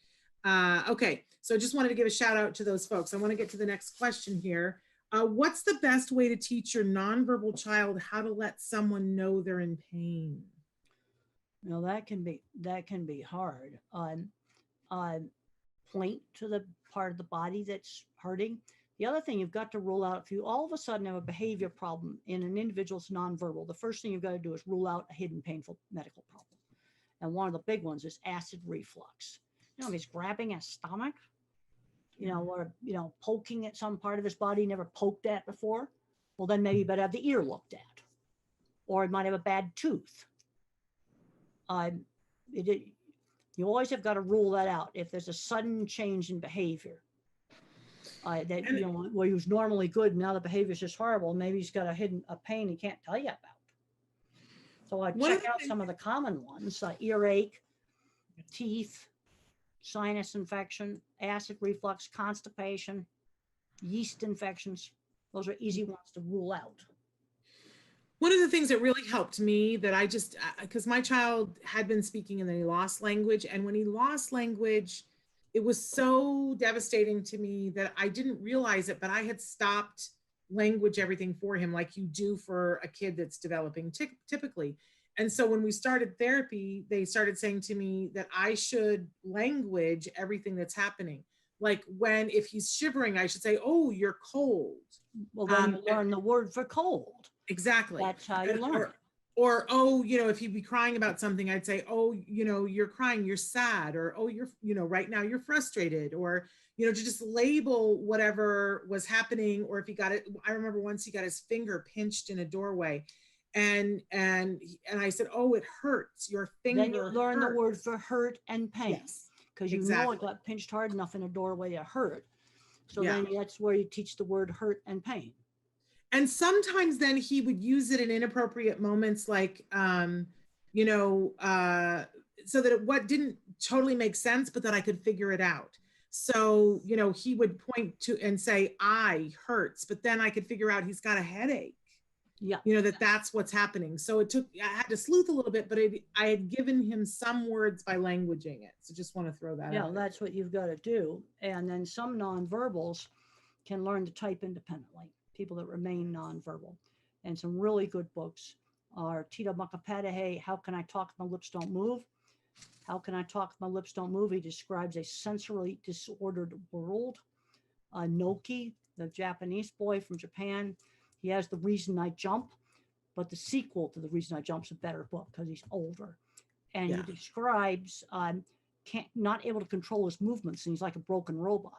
Okay, so I just wanted to give a shout out to those folks. I want to get to the next question here. What's the best way to teach your nonverbal child how to let someone know they're in pain? No, that can be hard. Point to the part of the body that's hurting. The other thing you've got to rule out, if you all of a sudden have a behavior problem in an individual's nonverbal, the first thing you've got to do is rule out a hidden painful medical problem. And one of the big ones is acid reflux. You know, if he's grabbing his stomach, you know, or, you know, poking at some part of his body he never poked at before, well, then maybe you better have the ear looked at. Or it might have a bad tooth. You always have got to rule that out. If there's a sudden change in behavior, that, you know, where he was normally good, now the behavior is just horrible, maybe he's got a pain he can't tell you about. So I check out some of the common ones: earache, teeth, sinus infection, acid reflux, constipation, yeast infections. Those are easy ones to rule out. One of the things that really helped me that I just, because my child had been speaking and then he lost language. And when he lost language, it was so devastating to me that I didn't realize it, but I had stopped language everything for him like you do for a kid that's developing typically. And so when we started therapy, they started saying to me that I should language everything that's happening. Like if he's shivering, I should say, oh, you're cold. Well, then you learn the word for cold. Exactly. That's how you learn. Or, oh, you know, if he'd be crying about something, I'd say, oh, you know, you're crying, you're sad, or, oh, you're, you know, right now you're frustrated, or, you know, to just label whatever was happening. Or if he got it, I remember once he got his finger pinched in a doorway and I said, oh, it hurts, your finger. Then you learn the word for hurt and pain. Yes, because you know it got pinched hard enough in a doorway to hurt. So then that's where you teach the word hurt and pain. And sometimes then he would use it in inappropriate moments, like, you know, so that what didn't totally make sense, but that I could figure it out. So, you know, he would point to and say, I hurts, but then I could figure out he's got a headache. Yeah. You know, that's what's happening. So I had to sleuth a little bit, but I had given him some words by languaging it. So just want to throw that out. Yeah, that's what you've got to do. And then some nonverbals, can learn to type independently, people that remain nonverbal. And some really good books are Tito Mukapadahe, How Can I Talk If My Lips Don't Move? How Can I Talk If My Lips Don't Move? He describes a sensory disordered world. Noki, the Japanese boy from Japan, he has The Reason I Jump, but the sequel to The Reason I Jump is a better book because he's older. And he describes not able to control his movements, and he's like a broken robot.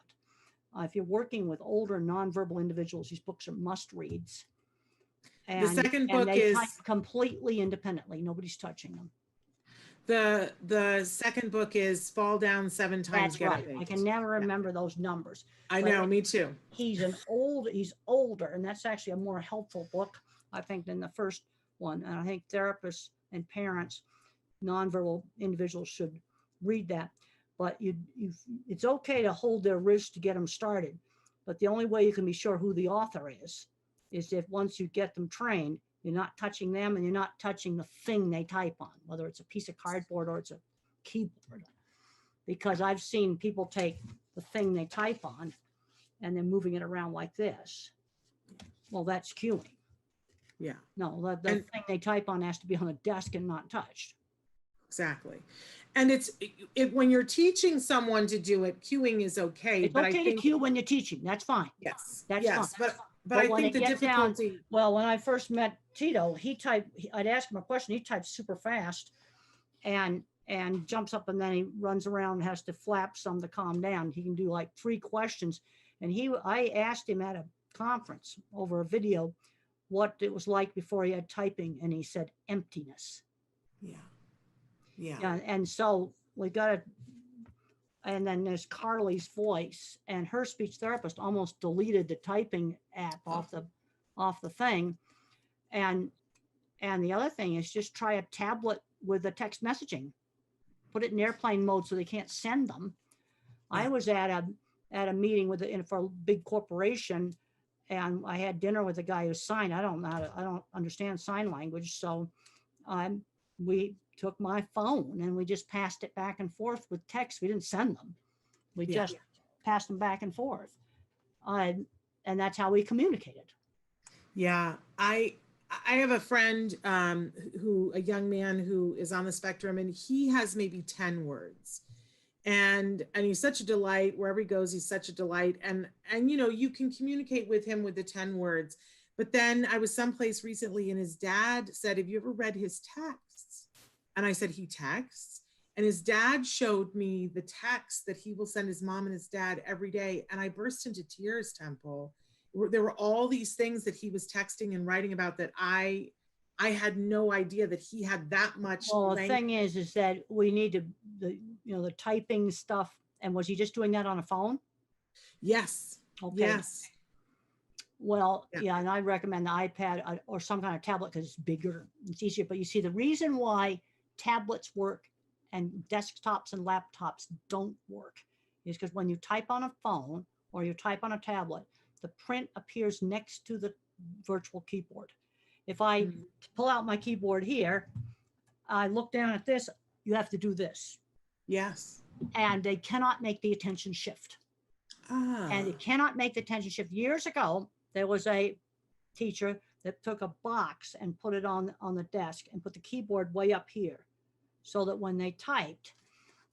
If you're working with older nonverbal individuals, these books are must reads. And, the second book they is type completely independently. Nobody's touching them. the second book is Fall Down 7 Times. That's right. I can never remember those numbers. I know, me too. He's older, and that's actually a more helpful book, I think, than the first one. And I think therapists and parents, nonverbal individuals, should read that. But it's okay to hold their wrist to get them started. But the only way you can be sure who the author is if once you get them trained, you're not touching them and you're not touching the thing they type on, whether it's a piece of cardboard or it's a keyboard. Because I've seen people take the thing they type on and then moving it around like this. Well, that's cueing. Yeah. No, the thing they type on has to be on a desk and not touched. Exactly. And when you're teaching someone to do it, cueing is okay. It's okay to cue when you're teaching. That's fine. Yes. That's fine. But I think the difficulty. Well, when I first met Tito, I'd ask him a question. He types super fast and jumps up, and then he runs around and has to flap some to calm down. He can do like 3 questions. And I asked him at a conference over a video what it was like before he had typing, and he said emptiness. Yeah. And so we got it. And then there's Carly's voice, and her speech therapist almost deleted the typing app off the thing. And the other thing is just try a tablet with the text messaging. Put it in airplane mode so they can't send them. I was at a meeting for a big corporation, and I had dinner with a guy who signed. I don't understand sign language, so we took my phone and we just passed it back and forth with text. We didn't send them. We just passed them back and forth. And that's how we communicated. Yeah. I have a friend a young man who is on the spectrum, and he has maybe 10 words. And he's such a delight. Wherever he goes, he's such a delight. And you can communicate with him with the 10 words. But then I was someplace recently, and his dad said, "Have you ever read his texts?" And I said, "He texts?" And his dad showed me the text that he will send his mom and his dad every day. And I burst into tears, Temple. There were all these things that he was texting and writing about that I had no idea that he had that much. Well, the thing is that we need the typing stuff. And was he just doing that on a phone? Yes. Okay. Yes. Well, yeah, and I recommend the iPad or some kind of tablet because it's bigger, it's easier. But you see, the reason why tablets work and desktops and laptops don't work is because when you type on a phone or you type on a tablet, the print appears next to the virtual keyboard. If I pull out my keyboard here, I look down at this, you have to do this. Yes. And they cannot make the attention shift. And it cannot make the attention shift. Years ago, there was a teacher that took a box and put it on the desk and put the keyboard way up here so that when they typed,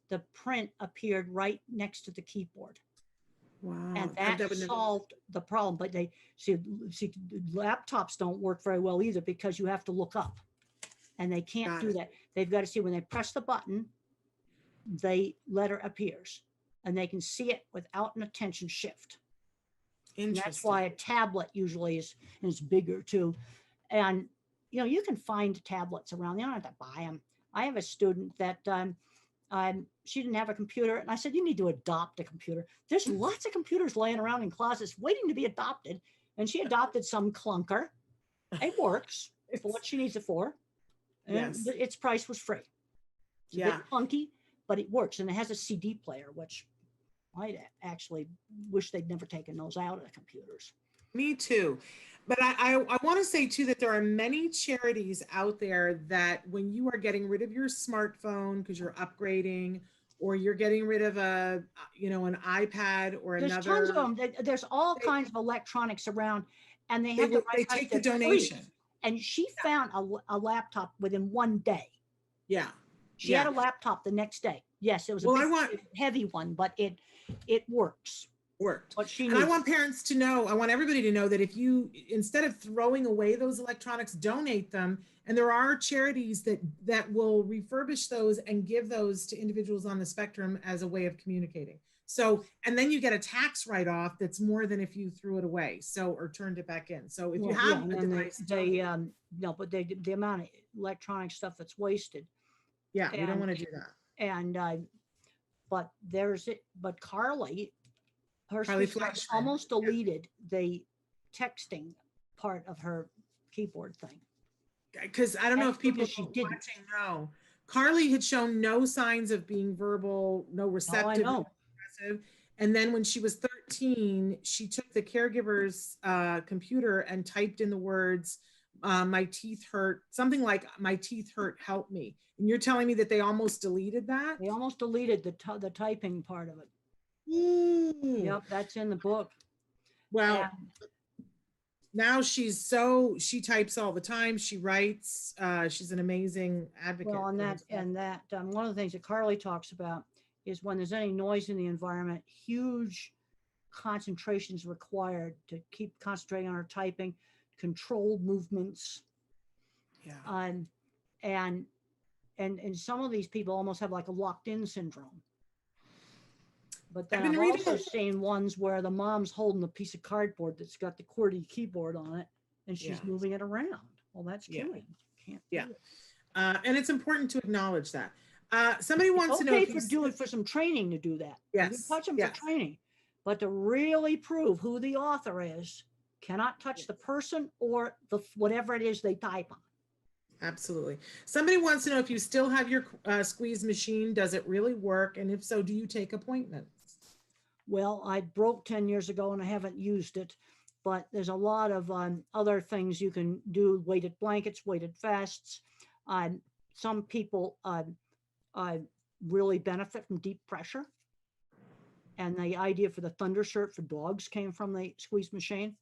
the print appeared right next to the keyboard. Wow. And that solved the problem. But they see laptops don't work very well either because you have to look up, and they can't do that. They've got to see when they press the button, the letter appears, and they can see it without an attention shift. And that's why a tablet usually is, and it's bigger too. And you can find tablets around. You don't have to buy them. I have a student that she didn't have a computer, and I said, "You need to adopt a computer. There's lots of computers laying around in closets waiting to be adopted." And she adopted some clunker. It works for what she needs it for. And its price was free. It's a bit funky, but it works, and it has a CD player, which I actually wish they'd never taken those out of the computers. Me too. But I want to say too that there are many charities out there that when you are getting rid of your smartphone because you're upgrading, or you're getting rid of an iPad or There's another. tons of them. There's all kinds of electronics around, and they have the they right take type the that donation. please. And she found a laptop within one day. Yeah. She had a laptop the next day. Yes, it was a heavy one, but it works. Worked. What she and needs. I want parents to know, I want everybody to know that if you, instead of throwing away those electronics, donate them. And there are charities that will refurbish those and give those to individuals on the spectrum as a way of communicating. So, and then you get a tax write-off that's more than if you threw it away, or turned it back in. So if you have a device, but the amount of electronic stuff that's wasted. Yeah, we don't want to do that. And but Carly Fleischman almost deleted the texting part of her keyboard thing. Because I don't know if people watching know. Carly had shown no signs of being verbal, no receptive, no aggressive. And then when she was 13, she took the caregiver's computer and typed in the words, my teeth hurt, something like my teeth hurt, help me. And you're telling me that they almost deleted that? They almost deleted the typing part of it. Yep, that's in the book. Well, now she types all the time. She writes. She's an amazing advocate. Well, one of the things that Carly talks about is when there's any noise in the environment, huge concentrations required to keep concentrating on her typing, controlled movements. Yeah. And some of these people almost have like a locked-in syndrome. But then I've also seen ones where the mom's holding a piece of cardboard that's got the QWERTY keyboard on it, and she's moving it around. Well, that's killing. Can't do it. And it's important to acknowledge that. Somebody wants to know if you do it for some training to do that. Yes. You touch them for training, but to really prove who the author is, cannot touch the person or whatever it is they type on. Absolutely. Somebody wants to know if you still have your squeeze machine. Does it really work? And if so, do you take appointments? Well, I broke 10 years ago and I haven't used it, but there's a lot of other things you can do. Weighted blankets, weighted vests. Some people really benefit from deep pressure. And the idea for the Thunder shirt for dogs came from the squeeze machine.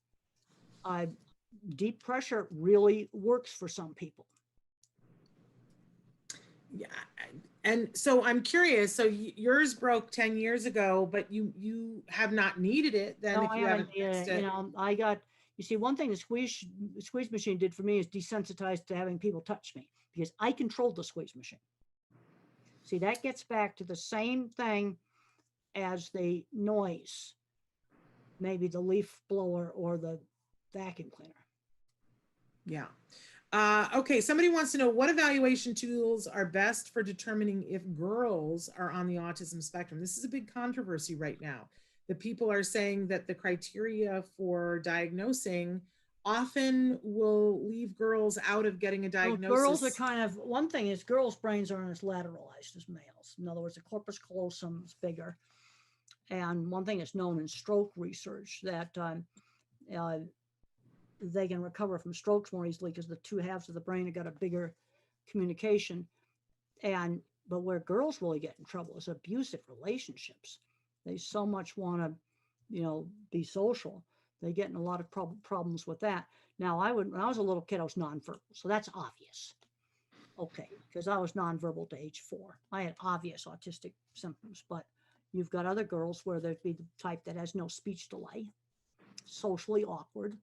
Deep pressure really works for some people. Yeah. And so I'm curious, so yours broke 10 years ago, but you have not needed it then. No, if you haven't fixed it. You see, one thing the squeeze machine did for me is desensitized to having people touch me because I controlled the squeeze machine. See, that gets back to the same thing as the noise, maybe the leaf blower or the vacuum cleaner. Yeah. Okay, somebody wants to know what evaluation tools are best for determining if girls are on the autism spectrum. This is a big controversy right now. The people are saying that the criteria for diagnosing often will leave girls out of getting a diagnosis. Well, girls are one thing is girls' brains aren't as lateralized as males. In other words, the corpus callosum is bigger. And one thing is known in stroke research that they can recover from strokes more easily because the two halves of the brain have got a bigger communication. But where girls really get in trouble is abusive relationships. They so much want to, be social. They get in a lot of problems with that. Now, when I was a little kid, I was nonverbal, so that's obvious. Okay, because I was nonverbal to age 4. I had obvious autistic symptoms, but you've got other girls where there'd be the type that has no speech delay, socially awkward.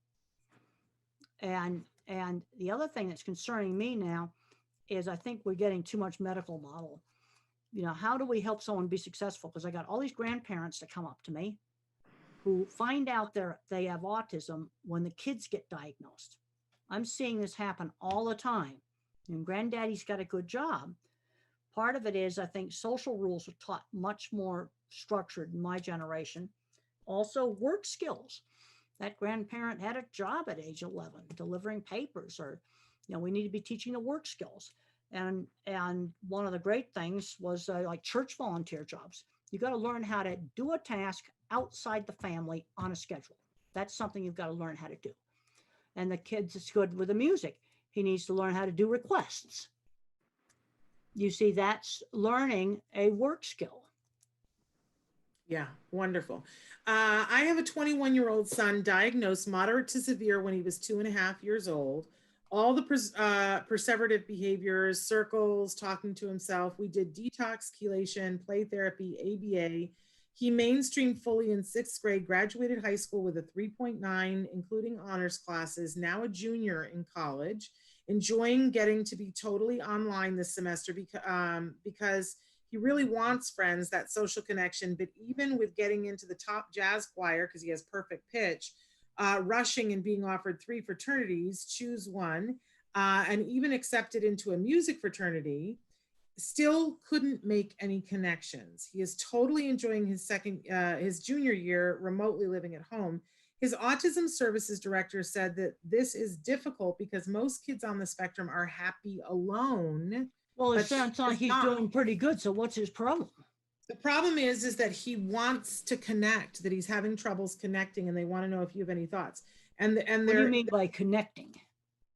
And the other thing that's concerning me now is I think we're getting too much medical model. How do we help someone be successful? Because I got all these grandparents that come up to me who find out they have autism when the kids get diagnosed. I'm seeing this happen all the time. And Granddaddy's got a good job. Part of it is I think social rules are taught much more structured in my generation. Also work skills. That grandparent had a job at age 11 delivering papers, or, we need to be teaching the work skills. And one of the great things was like church volunteer jobs. You got to learn how to do a task outside the family on a schedule. That's something you've got to learn how to do. And the kids is good with the music. He needs to learn how to do requests. You see, that's learning a work skill. Yeah, wonderful. I have a 21-year-old son diagnosed moderate to severe when he was 2.5 years old. All the perseverative behaviors, circles, talking to himself. We did detox, chelation, play therapy, ABA. He mainstreamed fully in sixth grade, graduated high school with a 3.9, including honors classes, now a junior in college, enjoying getting to be totally online this semester because he really wants friends, that social connection. But even with getting into the top jazz choir, because he has perfect pitch, rushing and being offered 3 fraternities, choose one, and even accepted into a music fraternity, still couldn't make any connections. He is totally enjoying his junior year remotely living at home. His autism services director said that this is difficult because most kids on the spectrum are happy alone. Well, it But sounds like he's not. doing pretty good. So what's his problem? The problem is that he wants to connect, that he's having troubles connecting, and they want to know if you have any thoughts. And What do you mean by connecting?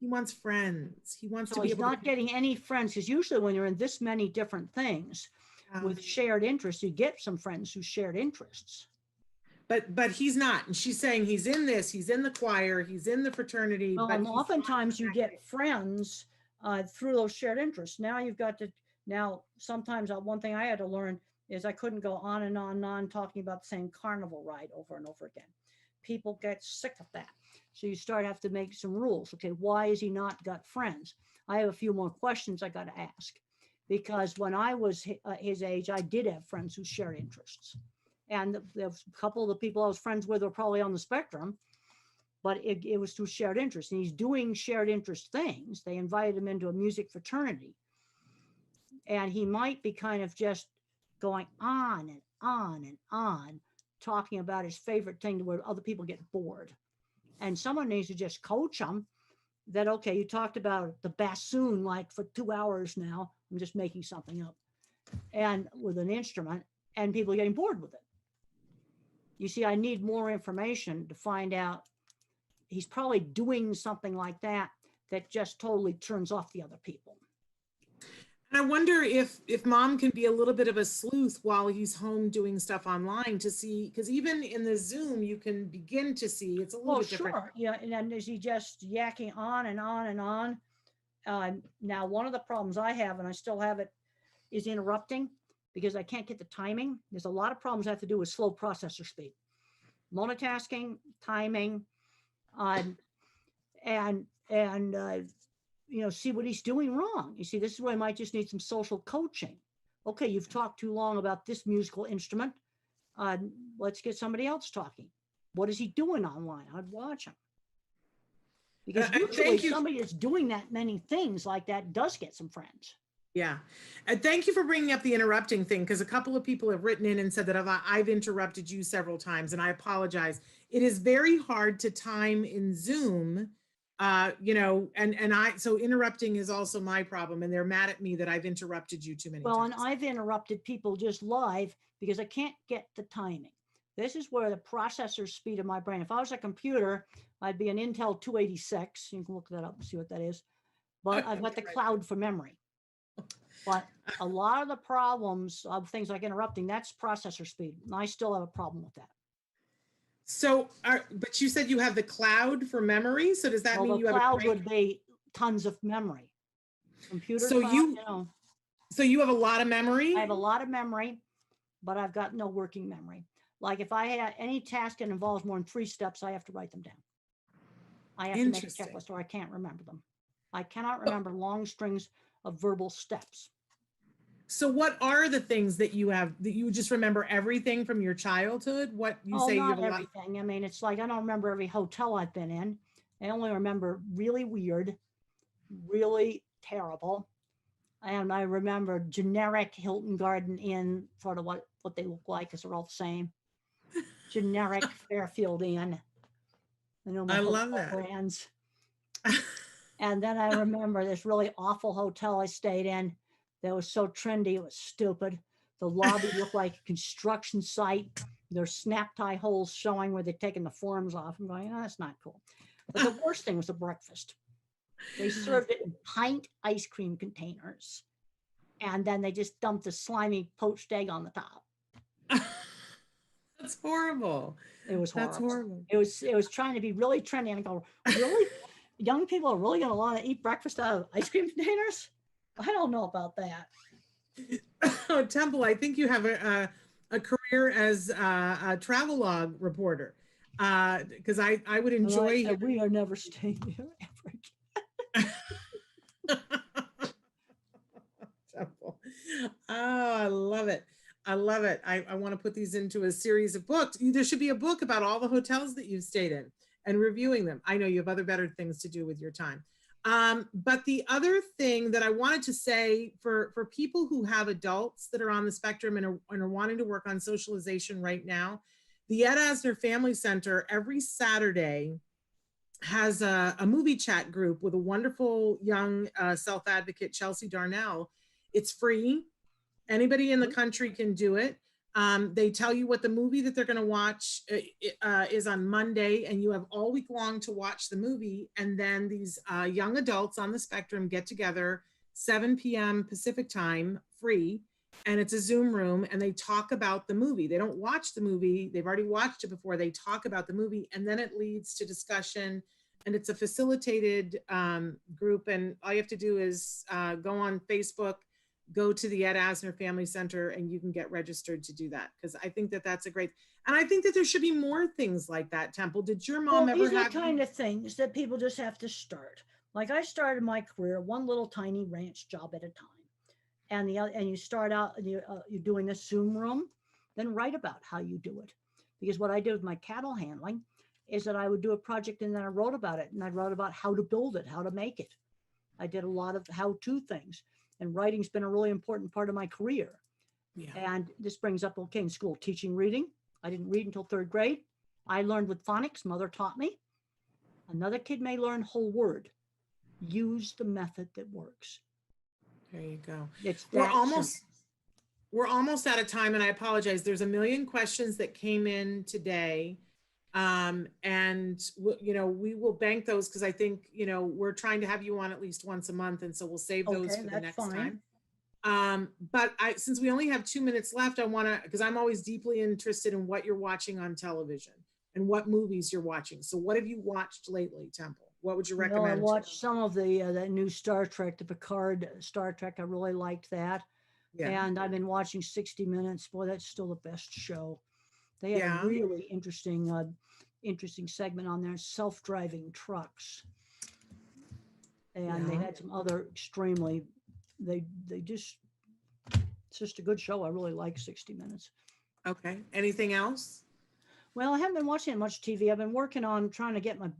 he wants friends. He wants So to be he's able not to getting any friends, because usually when you're in this many different things with shared interests, you get some friends who shared interests. But he's not. And she's saying he's in this, he's in the choir, he's in the fraternity. Well, but and he's oftentimes you not get connecting. friends through those shared interests. Now you've got to, now sometimes one thing I had to learn is I couldn't go on and on and on talking about the same carnival ride over and over again. People get sick of that. So you start have to make some rules. Okay, why has he not got friends? I have a few more questions I got to ask, because when I was his age, I did have friends who shared interests. And a couple of the people I was friends with were probably on the spectrum, but it was through shared interest. And he's doing shared interest things. They invited him into a music fraternity. And he might be kind of just going on and on and on, talking about his favorite thing to where other people get bored. And someone needs to just coach him that, okay, you talked about the bassoon like for 2 hours now. I'm just making something up. And with an instrument, and people are getting bored with it. You see, I need more information to find out. He's probably doing something like that that just totally turns off the other people. And I wonder if mom can be a little bit of a sleuth while he's home doing stuff online to see, because even in the Zoom, you can begin to see it's a little bit different. Sure. Yeah. And then is he just yakking on and on and on? Now, one of the problems I have, and I still have it, is interrupting because I can't get the timing. There's a lot of problems I have to do with slow processor speed, multitasking, timing, and see what he's doing wrong. You see, this is where I might just need some social coaching. Okay, you've talked too long about this musical instrument. Let's get somebody else talking. What is he doing online? I'd watch him. Because usually somebody that's doing that many things like that does get some friends. Yeah. And thank you for bringing up the interrupting thing, because a couple of people have written in and said that I've interrupted you several times, and I apologize. It is very hard to time in Zoom, so interrupting is also my problem, and they're mad at me that I've interrupted you too many times. Well, and I've interrupted people just live because I can't get the timing. This is where the processor speed of my brain, if I was a computer, I'd be an Intel 286. You can look that up and see what that is. But I've got the cloud for memory. But a lot of the problems of things like interrupting, that's processor speed. And I still have a problem with that. So, but you said you have the cloud for memory. So does that mean you have a cloud would be tons of memory? Computer so cloud, So you have a lot of memory? I have a lot of memory, but I've got no working memory. Like if I had any task that involves more than 3 steps, I have to write them down. I have to make a checklist or I can't remember them. I cannot remember long strings of verbal steps. So what are the things that you have that you just remember everything from your childhood? What you say you have a lot? Everything. I mean, it's like I don't remember every hotel I've been in. I only remember really weird, really terrible. And I remember generic Hilton Garden Inn, sort of what they look like, because they're all the same. Generic Fairfield Inn. I love that. Brands. And then I remember this really awful hotel I stayed in that was so trendy, it was stupid. The lobby looked like a construction site. There's snap tie holes showing where they're taking the forms off. I'm going, that's not cool. But the worst thing was the breakfast. They served it in pint ice cream containers. And then they just dumped a slimy poached egg on the top. That's horrible. It was That's horrible. horrible. It was trying to be really trendy, and I go, really? Young people are really going to want to eat breakfast out of ice cream containers? I don't know about that. Oh, Temple, I think you have a career as a travelogue reporter, because I would enjoy. We are never staying there ever again. Temple. Oh, I love it. I love it. I want to put these into a series of books. There should be a book about all the hotels that you've stayed in and reviewing them. I know you have other better things to do with your time. But the other thing that I wanted to say for people who have adults that are on the spectrum and are wanting to work on socialization right now, the Ed Asner Family Center every Saturday has a movie chat group with a wonderful young self-advocate, Chelsea Darnell. It's free. Anybody in the country can do it. They tell you what the movie that they're going to watch is on Monday, and you have all week long to watch the movie. And then these young adults on the spectrum get together 7 p.m. Pacific time, free, and it's a Zoom room, and they talk about the movie. They don't watch the movie. They've already watched it before. They talk about the movie, and then it leads to discussion, and it's a facilitated group. And all you have to do is go on Facebook, go to the Ed Asner Family Center, and you can get registered to do that. Because I think that that's a great, and I think that there should be more things like that. Temple, did your mom ever these are have kind of things that people just have to start. Like I started my career one little tiny ranch job at a time, and you start out and you're doing a Zoom room, then write about how you do it. Because what I did with my cattle handling is that I would do a project and then I wrote about it, and I wrote about how to build it, how to make it. I did a lot of how-to things. And writing's been a really important part of my career. Yeah. And this brings up, okay, in school, teaching reading. I didn't read until 3rd grade. I learned with phonics, mother taught me. Another kid may learn whole word. Use the method that works. There you go. We're almost out of time, and I apologize. There's a million questions that came in today. And we will bank those, because I think, we're trying to have you on at least once a month. And so we'll save those for the next time. But since we only have 2 minutes left, I want to, because I'm always deeply interested in what you're watching on television and what movies you're watching. So what have you watched lately, Temple? What would you recommend? I watched some of that new Star Trek, the Picard Star Trek. I really liked that. Yeah. And I've been watching 60 Minutes. Boy, that's still the best show. They had a really interesting segment on there, self-driving trucks. And they had some other extremely, it's just a good show. I really like 60 Minutes. Okay. Anything else? Well, I haven't been watching much TV. I've been working on trying to get my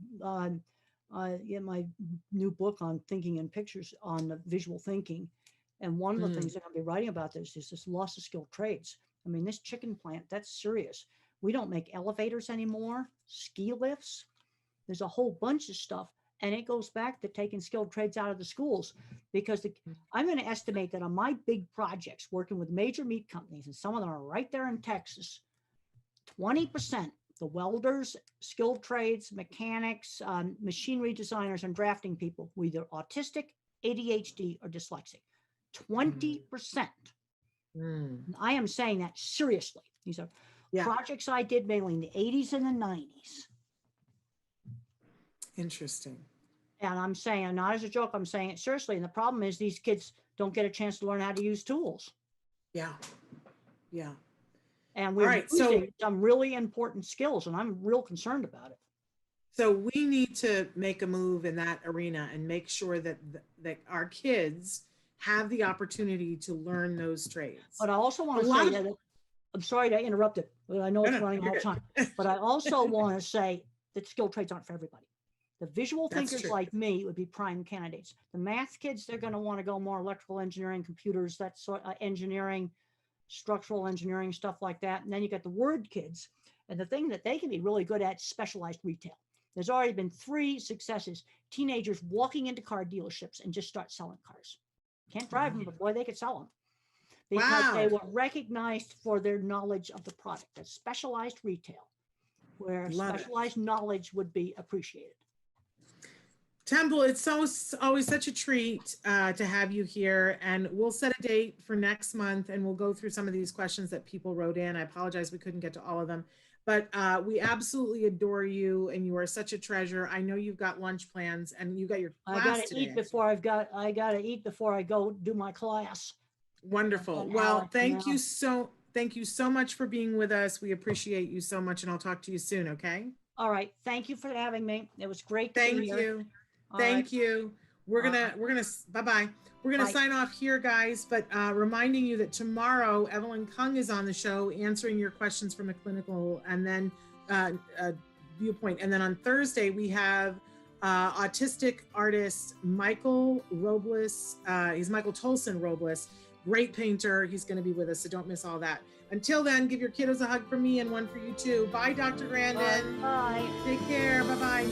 new book on thinking in pictures, on visual thinking. And one of the things that I'll be writing about this is this loss of skilled trades. I mean, this chicken plant, that's serious. We don't make elevators anymore, ski lifts. There's a whole bunch of stuff. And it goes back to taking skilled trades out of the schools, because I'm going to estimate that on my big projects, working with major meat companies, and some of them are right there in Texas, 20%, the welders, skilled trades, mechanics, machinery designers, and drafting people were either autistic, ADHD, or dyslexic. 20%. I am saying that seriously. These are projects I did mainly in the 80s and the 90s. Interesting. And I'm saying, not as a joke, I'm saying it seriously. And the problem is these kids don't get a chance to learn how to use tools. Yeah. And we're losing some really important skills, and I'm real concerned about it. So we need to make a move in that arena and make sure that our kids have the opportunity to learn those trades. But I also want to say that, I'm sorry to interrupt it, but I know it's running out of time. But I also want to say that skilled trades aren't for everybody. The visual thinkers like me would be prime candidates. The math kids, they're going to want to go more electrical engineering, computers, that sort of engineering, structural engineering, stuff like that. And then you got the word kids. And the thing that they can be really good at is specialized retail. There's already been 3 successes. Teenagers walking into car dealerships and just start selling cars. Can't drive them, but boy, they could sell them. Because they were recognized for their knowledge of the product. That's specialized retail, where specialized knowledge would be appreciated. Temple, it's always such a treat to have you here, and we'll set a date for next month, and we'll go through some of these questions that people wrote in. I apologize we couldn't get to all of them, but we absolutely adore you, and you are such a treasure. I know you've got lunch plans, and you got your class I gotta today. I gotta eat before I go do my class. Wonderful. Well, thank you so much for being with us. We appreciate you so much, and I'll talk to you soon. Okay. All right. Thank you for having me. It was great to Thank be here. you. All Thank right. you. We're gonna bye-bye. We're gonna Bye. sign off here, guys, but reminding you that tomorrow Evelyn Kung is on the show answering your questions from a clinical and then viewpoint. And then on Thursday we have autistic artist Michael Robles. He's Michael Tolson Robles, great painter. He's going to be with us, so don't miss all that. Until then, give your kiddos a hug from me and one for you too. Bye, Dr. Grandin. Bye. Take care. Bye-bye.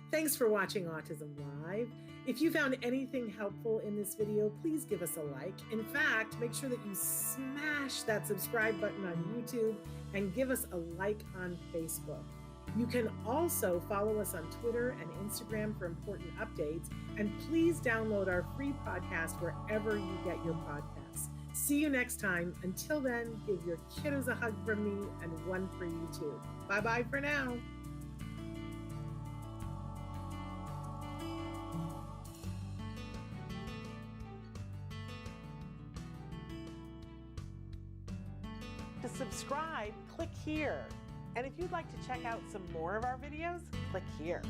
Thanks for watching Autism Live. If you found anything helpful in this video, please give us a like. In fact, make sure that you smash that subscribe button on YouTube and give us a like on Facebook. You can also follow us on Twitter and Instagram for important updates. And please download our free podcast wherever you get your podcasts. See you next time. Until then, give your kiddos a hug from me and one for you too. Bye-bye for now. To subscribe, click here. And if you'd like to check out some more of our videos, click here.